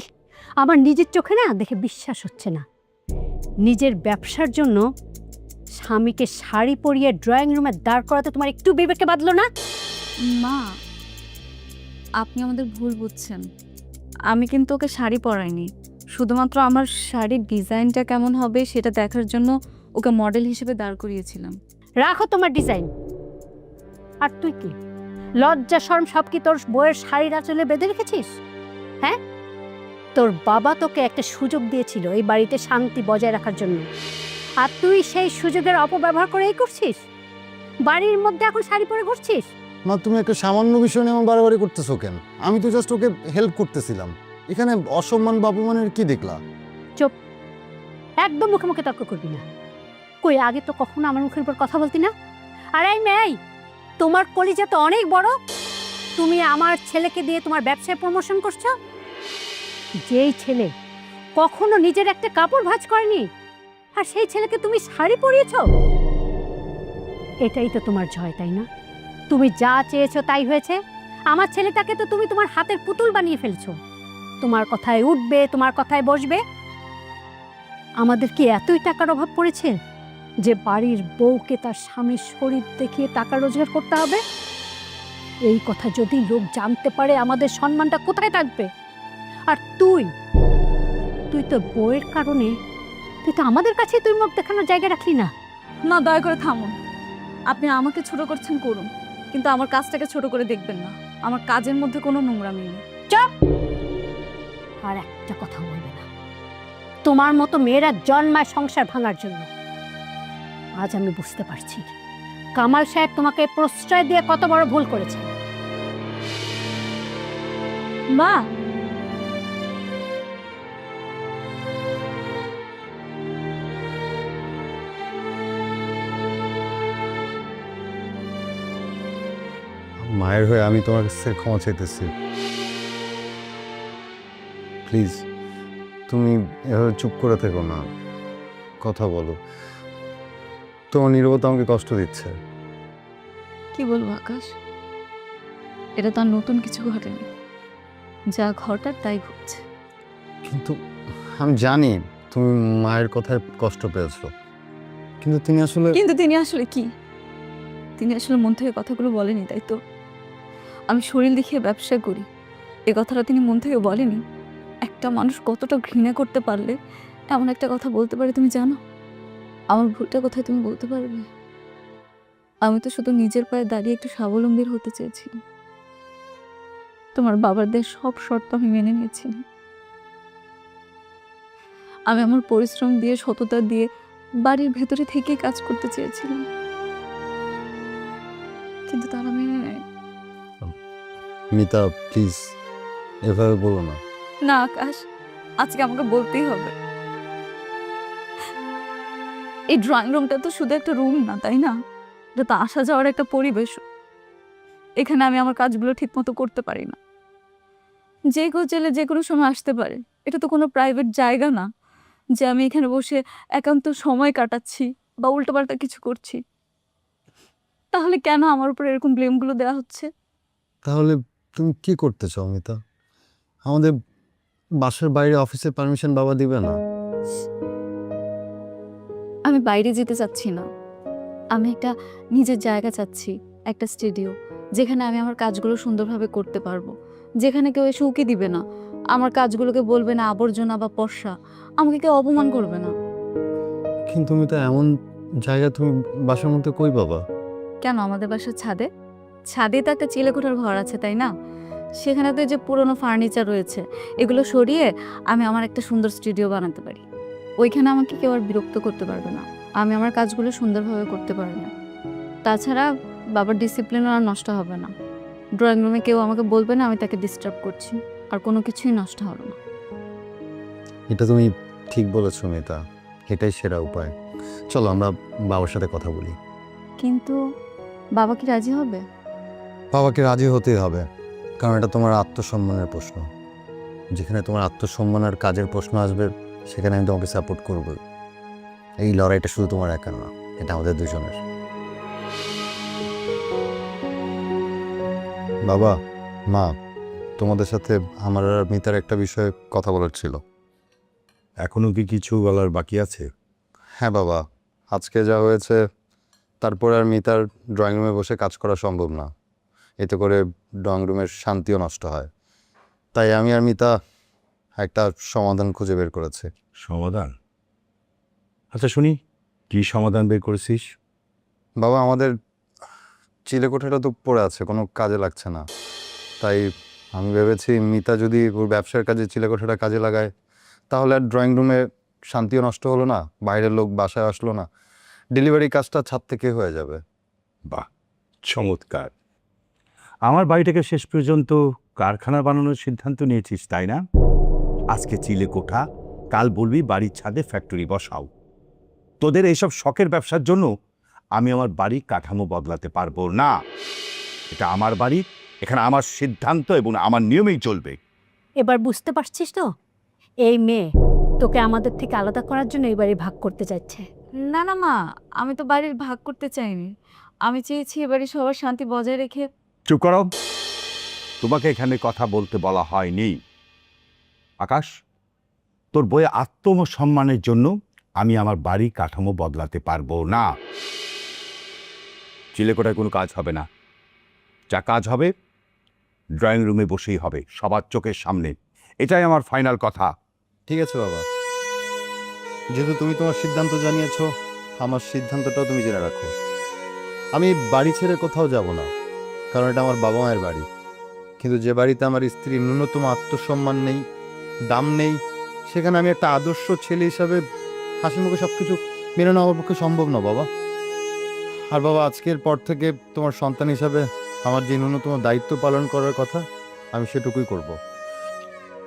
আমার নিজের চোখে না দেখে বিশ্বাস হচ্ছে না। নিজের ব্যবসার জন্য স্বামীকে শাড়ি পরিয়ে ড্রয়িং রুমে দাঁড় করাতে তোমার একটু বিবেকে বাঁধলো না? মা, আপনি আমাদের ভুল বুঝছেন। আমি কিন্তু ওকে শাড়ি পরাইনি, শুধুমাত্র আমার শাড়ির ডিজাইনটা কেমন হবে সেটা দেখার জন্য ওকে মডেল হিসেবে দাঁড় করিয়েছিলাম। রাখো তোমার ডিজাইন। আর তুই কি লজ্জা শরম সব কি তোর বইয়ের শাড়ির আঁচলে বেঁধে রেখেছিস? হ্যাঁ, তোর বাবা তোকে একটা সুযোগ দিয়েছিল এই বাড়িতে শান্তি বজায় রাখার জন্য, আর তুই সেই সুযোগের অপব্যবহার করে এই করছিস। বাড়ির মধ্যে এখন শাড়ি পরে ঘুরছিস। মা তুমি একটা সামান্য বিষয় নিয়ে আমার বাড়াবাড়ি করতেছো কেন? আমি তো জাস্ট ওকে হেল্প করতেছিলাম, এখানে অসম্মান বাবুমানের কি দেখলা? চুপ, একদম মুখে মুখে তর্ক করবি না। কই আগে তো কখনো আমার মুখের উপর কথা বলতি না। আর এই মেয়ে, তোমার কলিজা তো অনেক বড়, তুমি আমার ছেলেকে দিয়ে তোমার ব্যবসায় প্রমোশন করছো। যেই ছেলে কখনো নিজের একটা কাপড় ভাঁজ করেনি, আর সেই ছেলেকে তুমি শাড়ি পরিয়েছো। এটাই তো তোমার জয়, তাই না? তুমি যা চেয়েছো তাই হয়েছে। আমার ছেলেটাকে তো তুমি তোমার হাতের পুতুল বানিয়ে ফেলছো। তোমার কথায় উঠবে, তোমার কথায় বসবে। আমাদের কি এতই টাকার অভাব পড়েছে যে বাড়ির বউকে তার স্বামীর শরীর দেখিয়ে টাকা রোজগার করতে হবে? এই কথা যদি লোক জানতে পারে আমাদের সম্মানটা কোথায় থাকবে? আর তুই তোর বউয়ের কারণে তুই তো আমাদের কাছে তুই মুখ দেখানোর জায়গা রাখলি না। না, দয়া করে থামুন। আপনি আমাকে ছোট করছেন করুন, কিন্তু আমার কাজটাকে ছোট করে দেখবেন না। আমার কাজের মধ্যে কোনো নোংরামি নেই। চুপ! আর একটা কথা বলবে না। তোমার মতো মেয়েরা জন্মায় সংসার ভাঙার জন্য। আজ আমি বুঝতে পারছি কামাল সাহেব তোমাকে প্রশ্রয় দিয়ে কত বড় ভুল করেছে। মা, মায়ের হয়ে আমি তোমার কাছে ক্ষমা চাইতেছি। প্লিজ তুমি এভাবে চুপ করে থেকো না, কথা বলো। তোমার নীরবতা আমাকে কষ্ট দিচ্ছে। কি বলবো আকাশ, এটা তো আর নতুন কিছু ঘটেনি। যা ঘটার তাই ঘটছে। কিন্তু আমি জানি তুমি মায়ের কথায় কষ্ট পেয়েছো, কিন্তু তিনি আসলে কি? তিনি আসলে মন থেকে কথাগুলো বলেনি, তাই তো? আমি শরীর দেখিয়ে ব্যবসা করি, এ কথাটা তিনি মন থেকে বলেনি। একটা মানুষ কতটা ঘৃণা করতে পারলে এমন একটা কথা বলতে পারে তুমি জানো? আমার ভুলটা কোথায় তুমি বলতে পারবে? আমি তো শুধু নিজের পায়ে দাঁড়িয়ে একটু স্বাবলম্বী হতে চেয়েছিলাম। তোমার বাবাদের সব শর্ত আমি মেনে নিয়েছিলাম। আমি আমার পরিশ্রম দিয়ে, সততা দিয়ে বাড়ির ভেতরে থেকেই কাজ করতে চেয়েছিলাম, কিন্তু তারা মেনে নেয়। মিতা প্লিজ এভাবে বলো না। না আকাশ, আজকে আমাকে বলতেই হবে। এই ড্রয়িং রুমটা তো শুধু একটা রুম না, তাই না? এটা তো আসা যাওয়ার একটা পরিবেশ। এখানে আমি আমার কাজগুলো ঠিক মতো করতে পারি না। যে কেউ চাইলে যে কোনো সময় আসতে পারে। এটা তো কোনো প্রাইভেট জায়গা না যে আমি এখানে বসে একান্ত সময় কাটাচ্ছি বা উল্টোপাল্টা কিছু করছি। তাহলে কেন আমার উপর এরকম ব্লেমগুলো দেওয়া হচ্ছে? তাহলে তুমি কি করতে চাও মিতা? আমাদের বাসার বাইরে অফিসের পারমিশন বাবা দিবে না? আমি বাইরে যেতে চাচ্ছি না, আমি একটা নিজের জায়গা চাচ্ছি, একটা স্টুডিও যেখানে আমি আমার কাজগুলো সুন্দরভাবে করতে পারবো, যেখানে কেউ এসে উকি দিবে না, আমার কাজগুলোকে বলবে না আবর্জনা বা পর্ষা, আমাকে কেউ অপমান করবে না। কিন্তু তুমি তো এমন জায়গা তুমি বাসার মধ্যে কই বাবা? কেন, আমাদের বাসার ছাদে? ছাদে তো একটা চিলেকোঠার ঘর আছে, তাই না? সেখানে তো এই যে পুরনো ফার্নিচার রয়েছে, এগুলো সরিয়ে আমি আমার একটা সুন্দর স্টুডিও বানাতে পারি। ওইখানে আমাকে কেউ আর বিরক্ত করতে পারবে না, আমি আমার কাজগুলো সুন্দরভাবে করতে পারবো। তাছাড়া বাবার ডিসিপ্লিনও আর নষ্ট হবে না। ড্রয়িং রুমে কেউ আমাকে বলবে না আমি তাকে ডিস্টার্ব করছি, আর কোনো কিছুই নষ্ট হবে না। এটা তুমি ঠিক বলেছো মিতা, এটাই সেরা উপায়। চলো আমরা বাবার সাথে কথা বলি। কিন্তু বাবা কি রাজি হবে? বাবাকে রাজি হতেই হবে, কারণ এটা তোমার আত্মসম্মানের প্রশ্ন। যেখানে তোমার আত্মসম্মান আর কাজের প্রশ্ন আসবে, সেখানে আমি তোমাকে সাপোর্ট করব। এই লড়াইটা শুধু তোমার একার না, এটা আমাদের দুজনের। বাবা, মা, তোমাদের সাথে আমার আর মিতার একটা বিষয়ে কথা বলার ছিল। এখনো কি কিছু বলার বাকি আছে? হ্যাঁ বাবা, আজকে যা হয়েছে তারপরে আর মিতার ড্রয়িং রুমে বসে কাজ করা সম্ভব না। এতে করে ড্রয়িং রুমের শান্তিও নষ্ট হয়। তাই আমি আর মিতা একটা সমাধান খুঁজে বের করেছি। সমাধান? আচ্ছা শুনি, কি সমাধান বের করেছিস? বাবা, আমাদের চিলেকোঠাটা তো পড়ে আছে, কোনো কাজে লাগছে না। তাই আমি ভেবেছি মিতা যদি ওর ব্যবসার কাজে চিলেকোঠাটা কাজে লাগায়, তাহলে আর ড্রয়িং রুমে শান্তিও নষ্ট হলো না, বাইরের লোক বাসায় আসলো না, ডেলিভারি কাজটা ছাদ থেকে হয়ে যাবে। বাহ, চমৎকার। আমার বাড়িটাকে শেষ পর্যন্ত কারখানা বানানোর সিদ্ধান্ত নিয়েছিস, তাই না? আজকে চিলেকোঠা, কাল বলবি বাড়ির ছাদে ফ্যাক্টরি বসাও। তোদের এইসব শখের ব্যবসার জন্য আমি আমার বাড়ির কাঠামো বদলাতে পারবো না। এটা আমার বাড়ি, এখানে আমার সিদ্ধান্ত এবং আমার নিয়মেই চলবে। এবার বুঝতে পারছিস তো, এই মেয়ে তোকে আমাদের থেকে আলাদা করার জন্য এবারে ভাগ করতে যাচ্ছে। না না মা, আমি তো বাড়ির ভাগ করতে চাইনি। আমি চেয়েছি এবারে সবার শান্তি বজায় রেখে। চুপ করো, তোমাকে এখানে কথা বলতে বলা হয়নি। আকাশ, তোর বইয়ে আত্মসম্মানের জন্য আমি আমার বাড়ির কাঠামো বদলাতে পারবো না। চিলেকোঠায় কোনো কাজ হবে না। যা কাজ হবে ড্রয়িং রুমে বসেই হবে, সবার চোখের সামনে। এটাই আমার ফাইনাল কথা। ঠিক আছে বাবা, যেহেতু তুমি তোমার সিদ্ধান্ত জানিয়েছো, আমার সিদ্ধান্তটাও তুমি জেনে রাখো। আমি বাড়ি ছেড়ে কোথাও যাব না, কারণ এটা আমার বাবা মায়ের বাড়ি। কিন্তু যে বাড়িতে আমার স্ত্রীর ন্যূনতম আত্মসম্মান নেই, দাম নেই, সেখানে আমি একটা আদর্শ ছেলে হিসাবে হাসি মুখে সব কিছু মেনে নেওয়া আমার পক্ষে সম্ভব না বাবা। আর বাবা, আজকের পর থেকে তোমার সন্তান হিসাবে আমার যে ন্যূনতম দায়িত্ব পালন করার কথা, আমি সেটুকুই করব।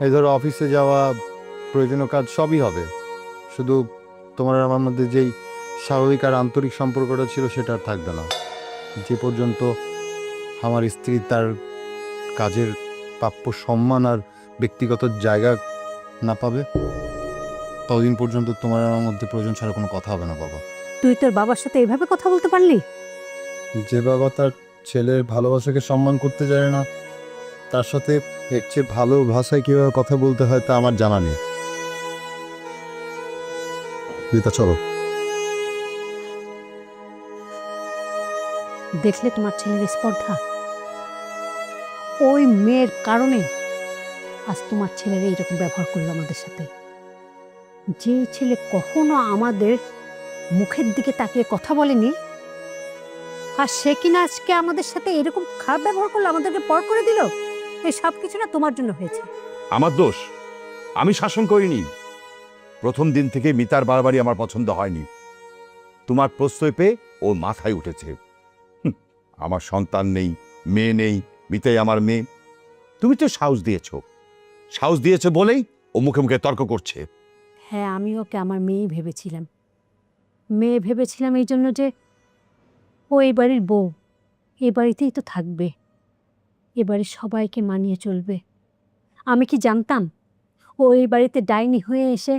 এই ধরো অফিসে যাওয়া, প্রয়োজনীয় কাজ সবই হবে, শুধু তোমার আর আমার মধ্যে যেই স্বাভাবিক আর আন্তরিক সম্পর্কটা ছিল সেটা আর থাকবে না। যে পর্যন্ত আমার স্ত্রী তার কাজের প্রাপ্য সম্মান আর ব্যক্তিগত জায়গা না পাবে, ততদিন পর্যন্ত তোমার আমার মধ্যে প্রয়োজন ছাড়া কোনো কথা হবে না বাবা। তুই তোর বাবার সাথে এভাবে কথা বলতে পারলি? যে বাবা তার ছেলের ভালোবাসাকে সম্মান করতে জানে না, তার সাথে এর চেয়ে ভালো ভাষায় কীভাবে কথা বলতে হয় তা আমার জানা নেই। রিতা, চলো। দেখলে তোমার ছেলের স্পর্ধা? ওই মেয়ের কারণে আজ তোমার ছেলের এইরকম ব্যবহার করলো আমাদের সাথে। যে ছেলে কখনো আমাদের মুখের দিকে তাকিয়ে কথা বলেনি, আর সে কিনা আজকে আমাদের সাথে এরকম খারাপ ব্যবহার করলো, আমাদেরকে পর করে দিল। এই সব কিছু না তোমার জন্য হয়েছে। আমার দোষ, আমি শাসন করিনি। প্রথম দিন থেকে মিতার বারবারই আমার পছন্দ হয়নি। তোমার প্রশ্রয় পেয়ে ও মাথায় উঠেছে। আমার সন্তান নেই, মেয়ে নেই, মিতাই আমার মেয়ে। তুমি তো সাহস দিয়েছো বলেই ও মুখে মুখে তর্ক করছে। হ্যাঁ, আমি ওকে আমার মেয়ে ভেবেছিলাম এই জন্য যে ও এই বাড়ির বউ, এ বাড়িতেই তো থাকবে, এ বাড়ির সবাইকে মানিয়ে চলবে। আমি কি জানতাম ও এই বাড়িতে ডাইনি হয়ে এসে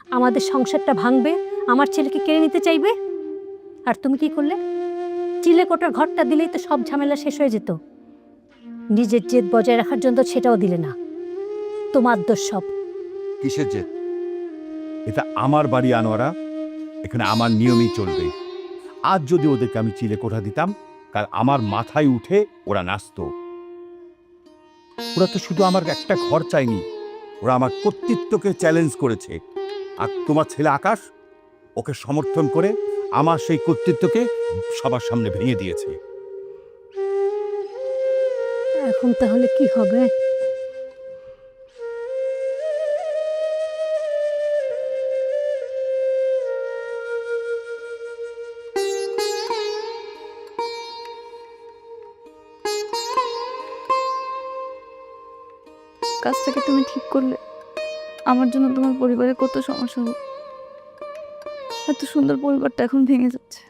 আমাদের সংসারটা ভাঙবে, আমার ছেলেকে কেড়ে নিতে চাইবে? আর তুমি কি করলে? চিলেকোঠার ঘরটা দিলেই তো সব ঝামেলা শেষ হয়ে যেত। নিজের জেদ বজায় রাখার জন্য সেটাও দিলে না। তোমার দোষ সব। কিসের জেদ? এটা আমার বাড়ি আনোয়ারা, এখানে আমার নিয়মই চলবে। আজ যদি ওদেরকে আমি চিলেকোঠা দিতাম, কাল আমার মাথায় উঠে ওরা নাচতো। ওরা তো শুধু আমার একটা ঘর চায়নি, ওরা আমার কর্তৃত্বকে চ্যালেঞ্জ করেছে। আর তোমার ছেলে আকাশ ওকে সমর্থন করে আমার সেই কর্তৃত্বকে সবার সামনে ভেঙে দিয়েছে। এখন তাহলে কি হবে? কাজটাকে তুমি ঠিক করলে আমার জন্য তোমার পরিবারের কত সমস্যা হবে। এত সুন্দর পরিবারটা এখন ভেঙে যাচ্ছে।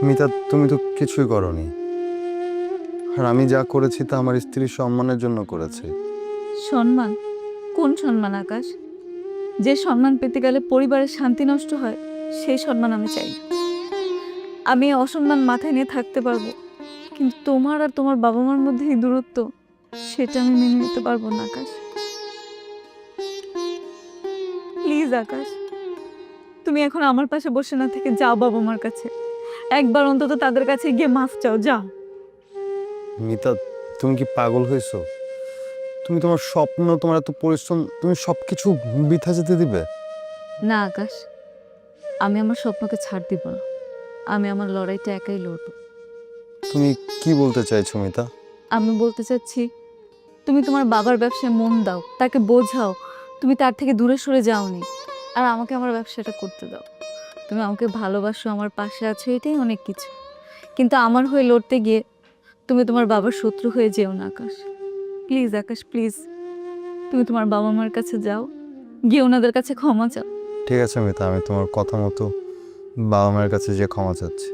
মিতা, তুমি তো কিছুই করনি। আর আমি যা করেছি তা আমার স্ত্রীর সম্মানের জন্য করেছি। সম্মান? কোন সম্মান আকাশ? যে সম্মান পেতে গেলে পরিবারের শান্তি নষ্ট হয়, সেই সম্মান আমি চাই না। আমি এই অসম্মান মাথায় নিয়ে থাকতে পারবো, কিন্তু তোমার আর তোমার বাবা মার মধ্যে এই দূরত্ব, সেটা আমি মেনে নিতে পারবো না আকাশ। প্লিজ আকাশ, তুমি এখন আমার পাশে বসে না থেকে যাও বাবা মার কাছে, একবার অন্তত তাদের কাছে গিয়ে মাফ চাও, যাও। মিতা, তুমি কি পাগল হয়েছো? তুমি তোমার স্বপ্ন, তোমার এত পরিশ্রম, তুমি সবকিছু বৃথা যেতে দিবে? না আকাশ, আমি আমার স্বপ্নকে ছাড় দিব না। আমি আমার লড়াইটা একাই লড়বো। তুমি কি বলতে চাইছো মিতা? আমি বলতে চাচ্ছি, তুমি তোমার বাবার ব্যবসায় মন দাও, তাকে বোঝাও তুমি তার থেকে দূরে সরে যাওনি, আর আমাকে আমার ব্যবসাটা করতে দাও। তুমি আমাকে ভালোবাসো, আমার পাশে আছো, এটাই অনেক কিছু। কিন্তু আমার হয়ে লড়তে গিয়ে তুমি তোমার বাবার শত্রু হয়ে যেও না আকাশ। প্লিজ আকাশ, প্লিজ, তুমি তোমার বাবা মার কাছে যাও, গিয়ে ওনাদের কাছে ক্ষমা চাও। ঠিক আছে মিতা, আমি তোমার কথা মতো বাবা মায়ের কাছে যে ক্ষমা চাচ্ছি।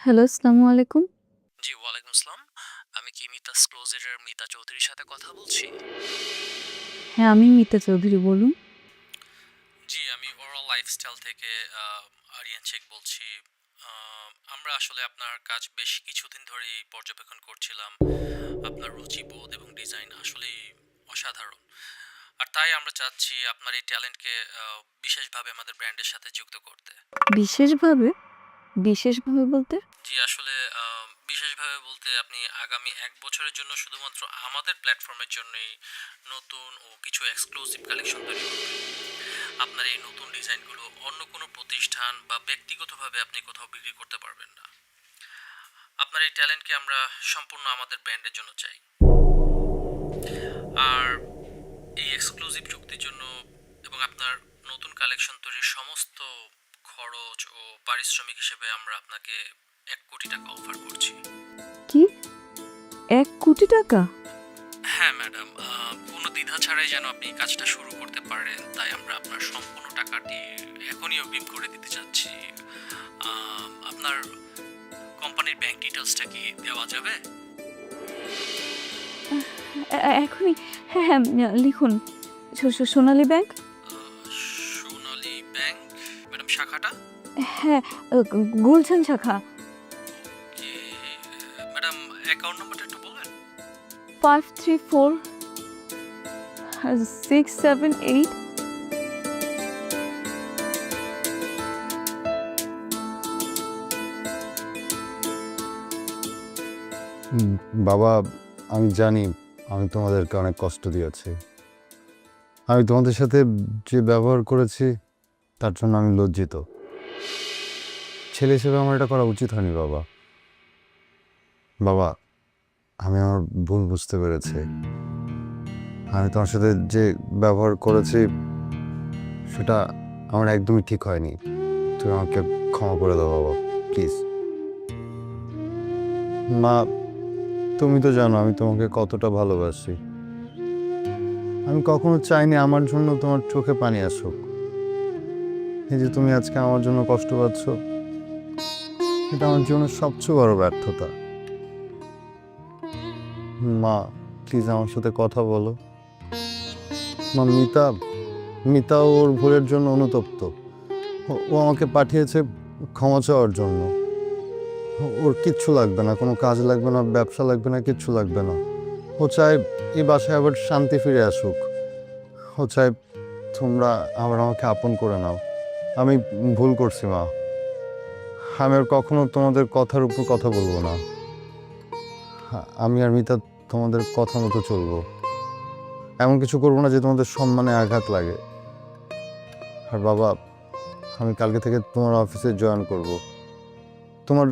হ্যালো, আসসালামু আলাইকুম। জি ওয়ালাইকুম আসসালাম। আমি কি মিতাস ক্লোজের মিতা চৌধুরীর সাথে কথা বলছি? হ্যাঁ, আমি মিতা চৌধুরী, বলুন। জি, আমি ওরাল লাইফস্টাইল থেকে আরিয়ান শেখ বলছি। আমরা আসলে আপনার কাজ বেশ কিছুদিন ধরেই পর্যবেক্ষণ করছিলাম। আপনার রুচিবোধ এবং ডিজাইন আসলেই অসাধারণ। আর তাই আমরা চাচ্ছি আপনার এই ট্যালেন্টকে বিশেষভাবে আমাদের ব্র্যান্ডের সাথে যুক্ত করতে। বিশেষভাবে? বিশেষভাবে বলতে? জি, আসলে বিশেষভাবে বলতে আপনি আগামী ১ বছরের জন্য শুধুমাত্র আমাদের প্ল্যাটফর্মের জন্যই নতুন ও কিছু এক্সক্লুসিভ কালেকশন তৈরি করবেন। আপনার এই নতুন ডিজাইনগুলো অন্য কোনো প্রতিষ্ঠান বা ব্যক্তিগতভাবে আপনি কোথাও বিক্রি করতে পারবেন না। আপনার এই ট্যালেন্টকে আমরা সম্পূর্ণ আমাদের ব্র্যান্ডের জন্য চাই। আর এই এক্সক্লুসিভ চুক্তির জন্য এবং আপনার নতুন কালেকশন তৈরির সমস্ত খরচ ও পারিশ্রমিক হিসেবে আমরা আপনাকে ১ কোটি টাকা অফার করছি। কি? 1 কোটি টাকা? হ্যাঁ ম্যাডাম, কোনো দ্বিধা ছাড়াই যেন আপনি কাজটা শুরু করতে পারেন, তাই আমরা আপনার সম্পূর্ণ টাকাটি এখনই অগ্রিম করে দিতে চাচ্ছি। আপনার কোম্পানির ব্যাংক ডিটেলসটা কি দেওয়া যাবে? এখনই? হ্যাঁ হ্যাঁ, লিখুন। সোনালী ব্যাংক। সোনালী ব্যাংক। ম্যাডাম, শাখাটা? হ্যাঁ, গুলশান শাখা। কি ম্যাডাম, অ্যাকাউন্ট নাম্বারটা একটু বলবেন? 534-678। বাবা, আমি জানি আমি তোমাদেরকে অনেক কষ্ট দিয়েছি। আমি তোমাদের সাথে যে ব্যবহার করেছি তার জন্য আমি লজ্জিত। ছেলে হিসেবে আমার এটা করা উচিত হয়নি বাবা। বাবা, আমি আমার ভুল বুঝতে পেরেছি। আমি তোমার সাথে যে ব্যবহার করেছি সেটা আমার একদমই ঠিক হয়নি। তুমি আমাকে ক্ষমা করে দাও বাবা, প্লিজ। মা, তুমি তো জানো আমি তোমাকে কতটা ভালোবাসি। আমি কখনো চাইনি আমার জন্য তোমার চোখে পানি আসুক। এই যে তুমি আজকে আমার জন্য কষ্ট পাচ্ছ, এটা আমার জীবনের সবচেয়ে বড় ব্যর্থতা। মা, প্লিজ আমার সাথে কথা বলো। মা, মিতা ওর ভুলের জন্য অনুতপ্ত। ও আমাকে পাঠিয়েছে ক্ষমা চাওয়ার জন্য। ওর কিচ্ছু লাগবে না, কোনো কাজ লাগবে না, ব্যবসা লাগবে না, কিচ্ছু লাগবে না। ও ও চায় এই বাসায় আবার শান্তি ফিরে আসুক। ও চায় তোমরা আবার আমাকে আপন করে নাও। আমি ভুল করছি মা, আমি আর কখনো তোমাদের কথার উপর কথা বলবো না। আমি আর মিতা তোমাদের কথা মতো চলবো, এমন কিছু করবো না যে তোমাদের সম্মানে আঘাত লাগে। আর বাবা, আমি কালকে থেকে তোমার অফিসে জয়েন করব, তোমার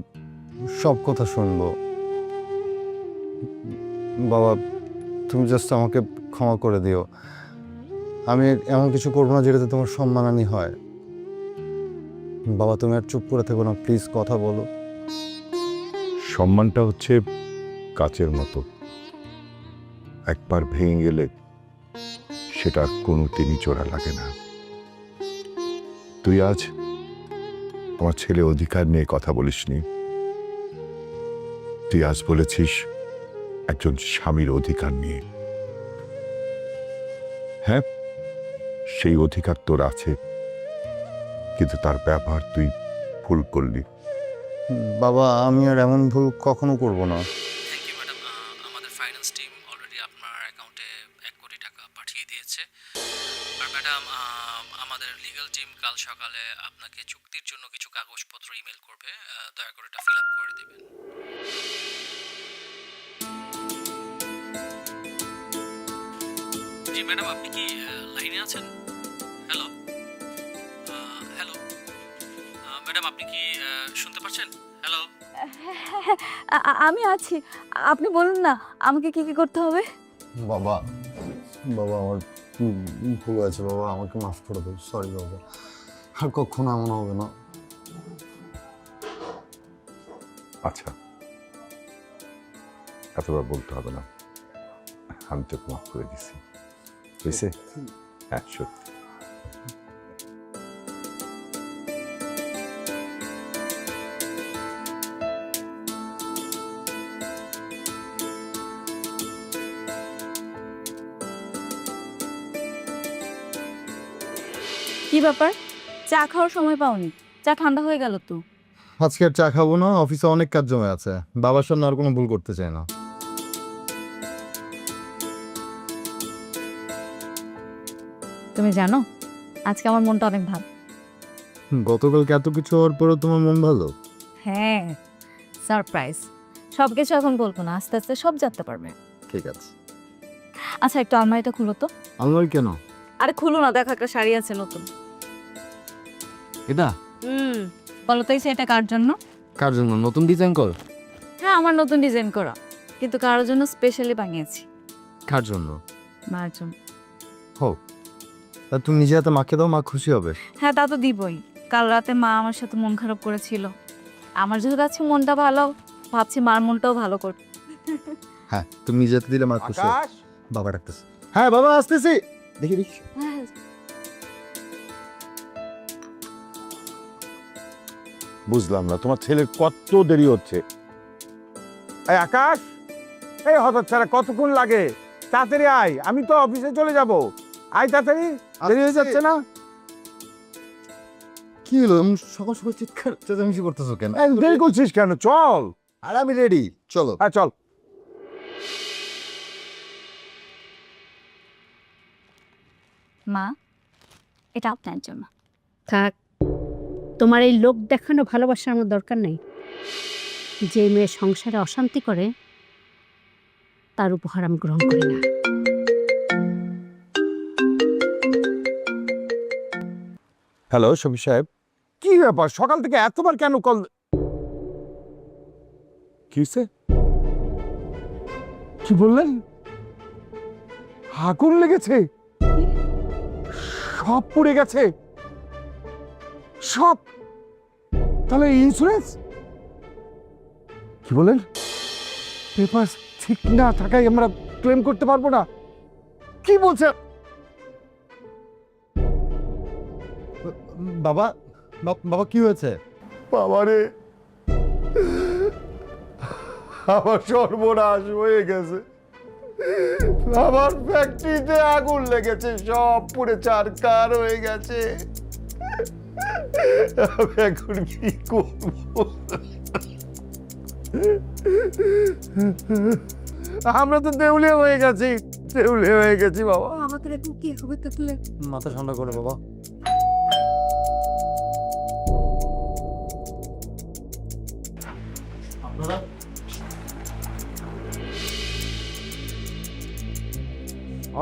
সব কথা শুনবো। বাবা, তুমি জাস্ট আমাকে ক্ষমা করে দিও। আমি এমন কিছু করবো না যেটাতে তোমার সম্মানহানি হয়। বাবা, তুমি আর চুপ করে থেকো না, প্লিজ কথা বলো। সম্মানটা হচ্ছে কাচের মতো, একবার ভেঙে গেলে সেটা কোনোদিনই জোড়া লাগে না। তুই আজ আমার ছেলে অধিকার নিয়ে কথা বলিসনি, তুই আজ বলেছিস একজন স্বামীর অধিকার নিয়ে। হ্যাঁ, সেই অধিকার তোর আছে, কিন্তু তার ব্যবহার তুই ভুল করলি। বাবা, আমি আর এমন ভুল কখনো করব না। Thank you madam. আমাদের ফাইন্যান্স টিম অলরেডি আপনার অ্যাকাউন্টে 1 কোটি টাকা পাঠিয়ে দিয়েছে। আর ম্যাডাম, আমাদের লিগ্যাল টিম কাল সকালে আপনাকে চুক্তির জন্য কিছু কাগজপত্র ইমেল করবে, দয়া করে এটা ফিল আপ করে দেবেন। জি ম্যাডাম, আপনি কি লাইনে আছেন? হ্যালো হ্যালো ম্যাডাম, আপনি কি শুনতে পাচ্ছেন? হ্যালো। আমি আছি, আপনি বলুন না আমাকে কি কি করতে হবে। বাবা, বাবা আমার ভুল হয়েছে বাবা, আমাকে মাফ করে দাও। সরি বাবা, আর কখনো এমন হবে না। আচ্ছা, এতবার বলতে হবে না, আমি তোকে মাফ করে দিছি, বুঝছে? হ্যাঁ, সত্যি। কি ব্যাপার, চা খাওয়ার সময় পাওনি? চা ঠান্ডা হয়ে গেল তো। আজকে আর চা খাবো না, অফিসে অনেক কাজ জমে আছে। বাবার সামনে আর কোনো ভুল করতে চাই না। তুমি জানো আজকে আমার মনটা অনেক ভালো। গতকালকে এত কিছু হওয়ার পরেও তোমার মন ভালো? হ্যাঁ, সারপ্রাইজ। সব কিছু এখন বলবো না, আস্তে আস্তে সব জানতে পারবে। ঠিক আছে। আচ্ছা, একটু আলমারিটা খুলো তো। আলমারি কেন? আরে খুলো না, দেখো একটা শাড়ি আছে নতুন। এটা বলো তো এই শাড়িটা কার জন্য? কার জন্য? নতুন ডিজাইন কর? হ্যাঁ, আমার নতুন ডিজাইন করা, কিন্তু কারোর জন্য স্পেশালি বানিয়েছি। কার জন্য? মার জন্য। তা তুমি নিজে হাতে মাকে দাও, মা খুশি হবে। হ্যাঁ, তা তো দিবই। কাল রাতে মা আমার সাথে মন খারাপ করেছিল, আমার যেহেতু আছে মনটা ভালো, ভাবছি মার মনটাও ভালো করতে। হ্যাঁ, তুমি নিজে হাতে দিলে মা খুশি হবে। আকাশ, বাবা ডাকতেছে। হ্যাঁ বাবা, আসতেছি। দেখি দেখি। হ্যাঁ, বুঝলাম না তোমার ছেলের কত দেরি হচ্ছে। এই আকাশ, এই হতচ্ছাড়া, কতক্ষণ লাগে? তাড়াতাড়ি আয়, আমি তো অফিসে চলে যাব। আয় তাড়াতাড়ি, দেরি হয়ে যাচ্ছে না? কি হলো সকাল সকাল চিৎকার চেঁচামেচি করতেছো কেন? এই, দেরি করছিস কেন? চল। আর আমি রেডি, চলো। হ্যাঁ চল। মা, এটা আপনার জন্য। থাক, তোমার এই লোক দেখানো ভালোবাসার আমার দরকার নেই। যে মেয়ে সংসারে অশান্তি করে তার উপহার আমি গ্রহণ করি না। হ্যালো শফি সাহেব, কি ব্যাপার সকাল থেকে এতবার কেন কল? কি হয়েছে? কি বললেন? আগুন লেগেছে? সব পুড়ে গেছে? সব? তাহলে ইন্স্যুরেন্স? কি বলেন? পেপার ঠিক না থাকায় আমরা ক্লেম করতে পারবো না? কি বলছেন? বাবা, বাবা কি হয়েছে? বাবারে, আমার সর্বনাশ হয়ে গেছে। আমার ফ্যাক্টরিতে আগুন লেগেছে, সব পুড়ে ছারখার হয়ে গেছে। আমি এখন কি করব? আমরা তো দেউলিয়া হয়ে গেছি, দেউলিয়া হয়ে গেছি বাবা। আমাদের এখন কি হবে তাহলে? মাথা ঠান্ডা করো বাবা।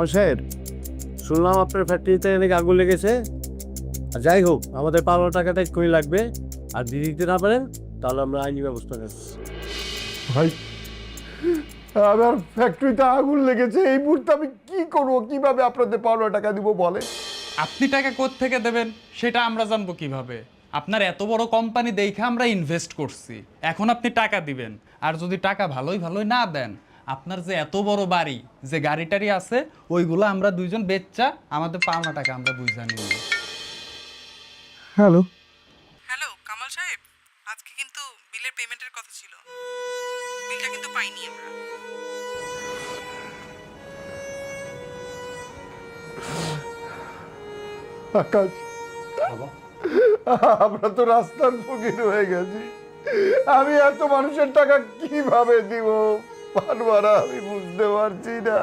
অশের, শুনলাম আপনার ফ্যাক্টরিতে নাকি আগুন লেগেছে। আর যাই হোক, আমাদের পাওনা টাকাটা এক্ষুনি লাগবে। আর যদি দিতে না পারেন তাহলে আমরা আইনি ব্যবস্থা নেব। ভাই, আমার ফ্যাক্টরিতে আগুন লেগেছে, এই মুহূর্তে আমি কি করবো, কিভাবে আপনাদের পাওনা টাকা দিব বলে? আপনি টাকা কোত্থেকে দেবেন সেটা আমরা জানবো কিভাবে? আপনার এত বড় কোম্পানি দেখে আমরা ইনভেস্ট করছি, এখন আপনি টাকা দিবেন। আর যদি টাকা ভালোই না দেন, আপনার যে এত বড় বাড়ি, যে গাড়ি টাড়ি আছে, ওইগুলো আমরা দুইজন বেচ্চা আমাদের পাওনা টাকা আমরা বুঝা নিব। হ্যালো, হ্যালো কামাল সাহেব, আজকে কিন্তু বিলের পেমেন্টের কথা ছিল, বিলটা কিন্তু পাইনি আমরা। আকাশ, আমরা তো রাস্তার ফকির হয়ে গেছি। আমি এত মানুষের টাকা কিভাবে দিব পারবারা, আমি বুঝতে পারছি না।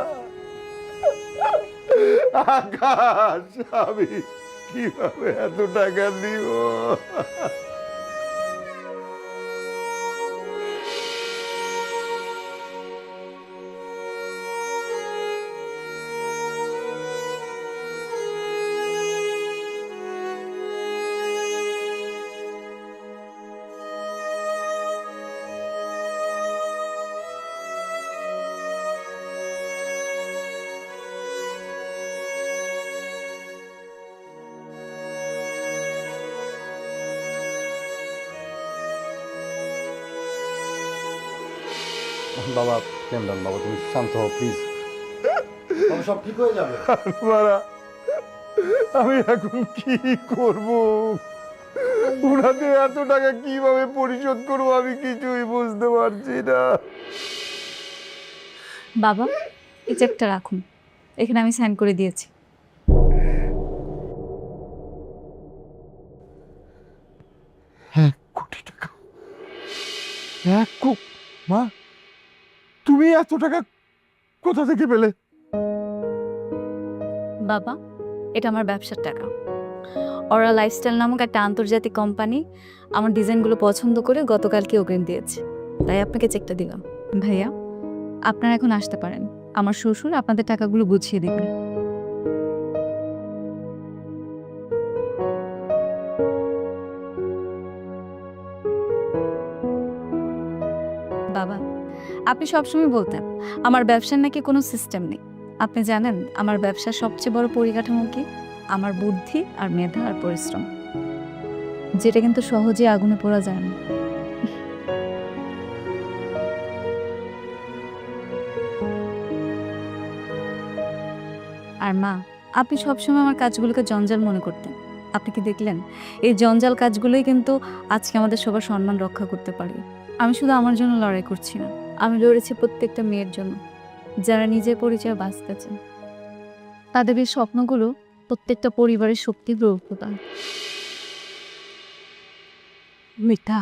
আকাশ, আমি কিভাবে এত টাকা দিব? বাবা কেমন বাবা, তুমি শান্ত হও প্লিজ। বাবা সব ঠিক হয়ে যাবে। পারবারা, আমি এখন কি করব? উনাদের এত টাকা কিভাবে পরিশোধ করবো আমি কিছুই বুঝতে পারছি না। বাবা, এই চেকটা রাখুন, এখানে আমি সাইন করে দিয়েছি। কোটি টাকা, মা, তুমি এত টাকা কোথা থেকে পেলে? বাবা, এটা আমার ব্যবসার টাকা। অরা লাইফস্টাইল নামক একটা আন্তর্জাতিক কোম্পানি আমার ডিজাইনগুলো পছন্দ করে গতকালকে অগ্রিম দিয়েছে, তাই আপনাকে চেকটা দিলাম। ভাইয়া, আপনারা এখন আসতে পারেন, আমার শ্বশুর আপনাদের টাকাগুলো বুঝিয়ে দেবেন। বাবা, আপনি সবসময় বলতেন আমার ব্যবসার নাকি কোনো সিস্টেম নেই। আপনি জানেন আমার ব্যবসার সবচেয়ে বড় পরিকাঠামো কি? আমার বুদ্ধি আর মেধা আর পরিশ্রম, যেটা কিন্তু সহজে আগুনে পোড়া যায় না। আর মা, আপনি সবসময় আমার কাজগুলোকে জঞ্জাল মনে করতেন। আপনি কি দেখলেন এই জঞ্জাল কাজগুলোই কিন্তু আজকে আমাদের সবার সম্মান রক্ষা করতে পারি। আমি শুধু আমার জন্য লড়াই করছি না, আমি লড়েছি প্রত্যেকটা মেয়ের জন্য যারা নিজের পরিচয় বাঁচতে চান। তাদের এই স্বপ্নগুলো প্রত্যেকটা পরিবারের শক্তির প্রদান। মিতা,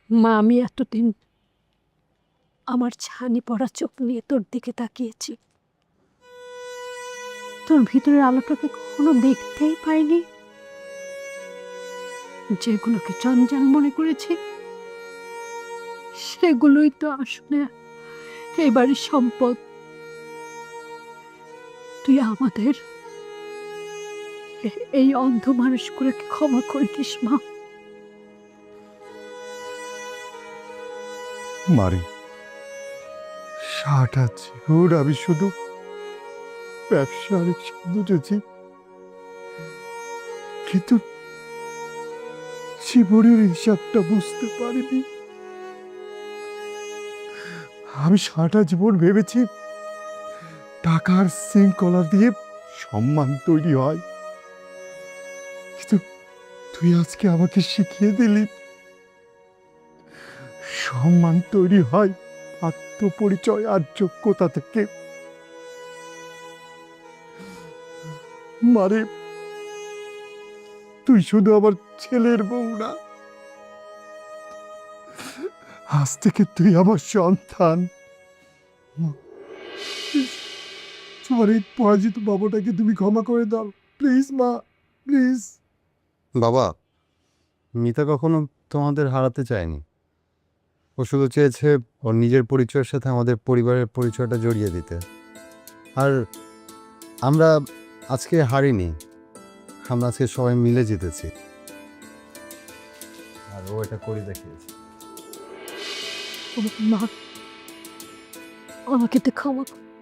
মা, আমি এতদিন আমার ছানি পড়া চোখ নিয়ে তোর দিকে তাকিয়েছি, তোর ভিতরের আলোটাকে কখনো দেখতেই পাইনি। যেগুলোকে জঞ্জাল মনে করেছি সেগুলোই তো আসলে এই বাড়ির সম্পদ। তুই আমাদের এই অন্ধ মানুষগুলোকে ক্ষমা করে দিস মা। মারে, সারাটা জীবন আমি শুধু ব্যবসার বুঝেছি, কিন্তু জীবনের হিসাবটা বুঝতে পারিনি। আমি সারাটা জীবন ভেবেছি টাকার শৃঙ্খলা দিয়ে সম্মান তৈরি হয়, কিন্তু তুই আজকে আমাকে শিখিয়ে দিলি সম্মান তৈরি হয় আত্মপরিচয় আর যোগ্যতা থেকে। মারে, তুই শুধু আমার ছেলের বউ না, আজ থেকে তুই আমার সন্তান। তোমার এই পরাজিত বাবাটাকে তুমি ক্ষমা করে দাও প্লিজ মা, প্লিজ। বাবা, মিতা কখনো তোমাদের হারাতে চায়নি। ও শুধু চেয়েছে ওর নিজের পরিচয়ের সাথে আমাদের পরিবারের পরিচয়টা জড়িয়ে দিতে। আর আমরা আজকে হারিনি, আমরা আজকে সবাই মিলে জিতেছি। আর ও এটা করে দেখিয়েছে। মা, আমাকে তো ক্ষমা করো।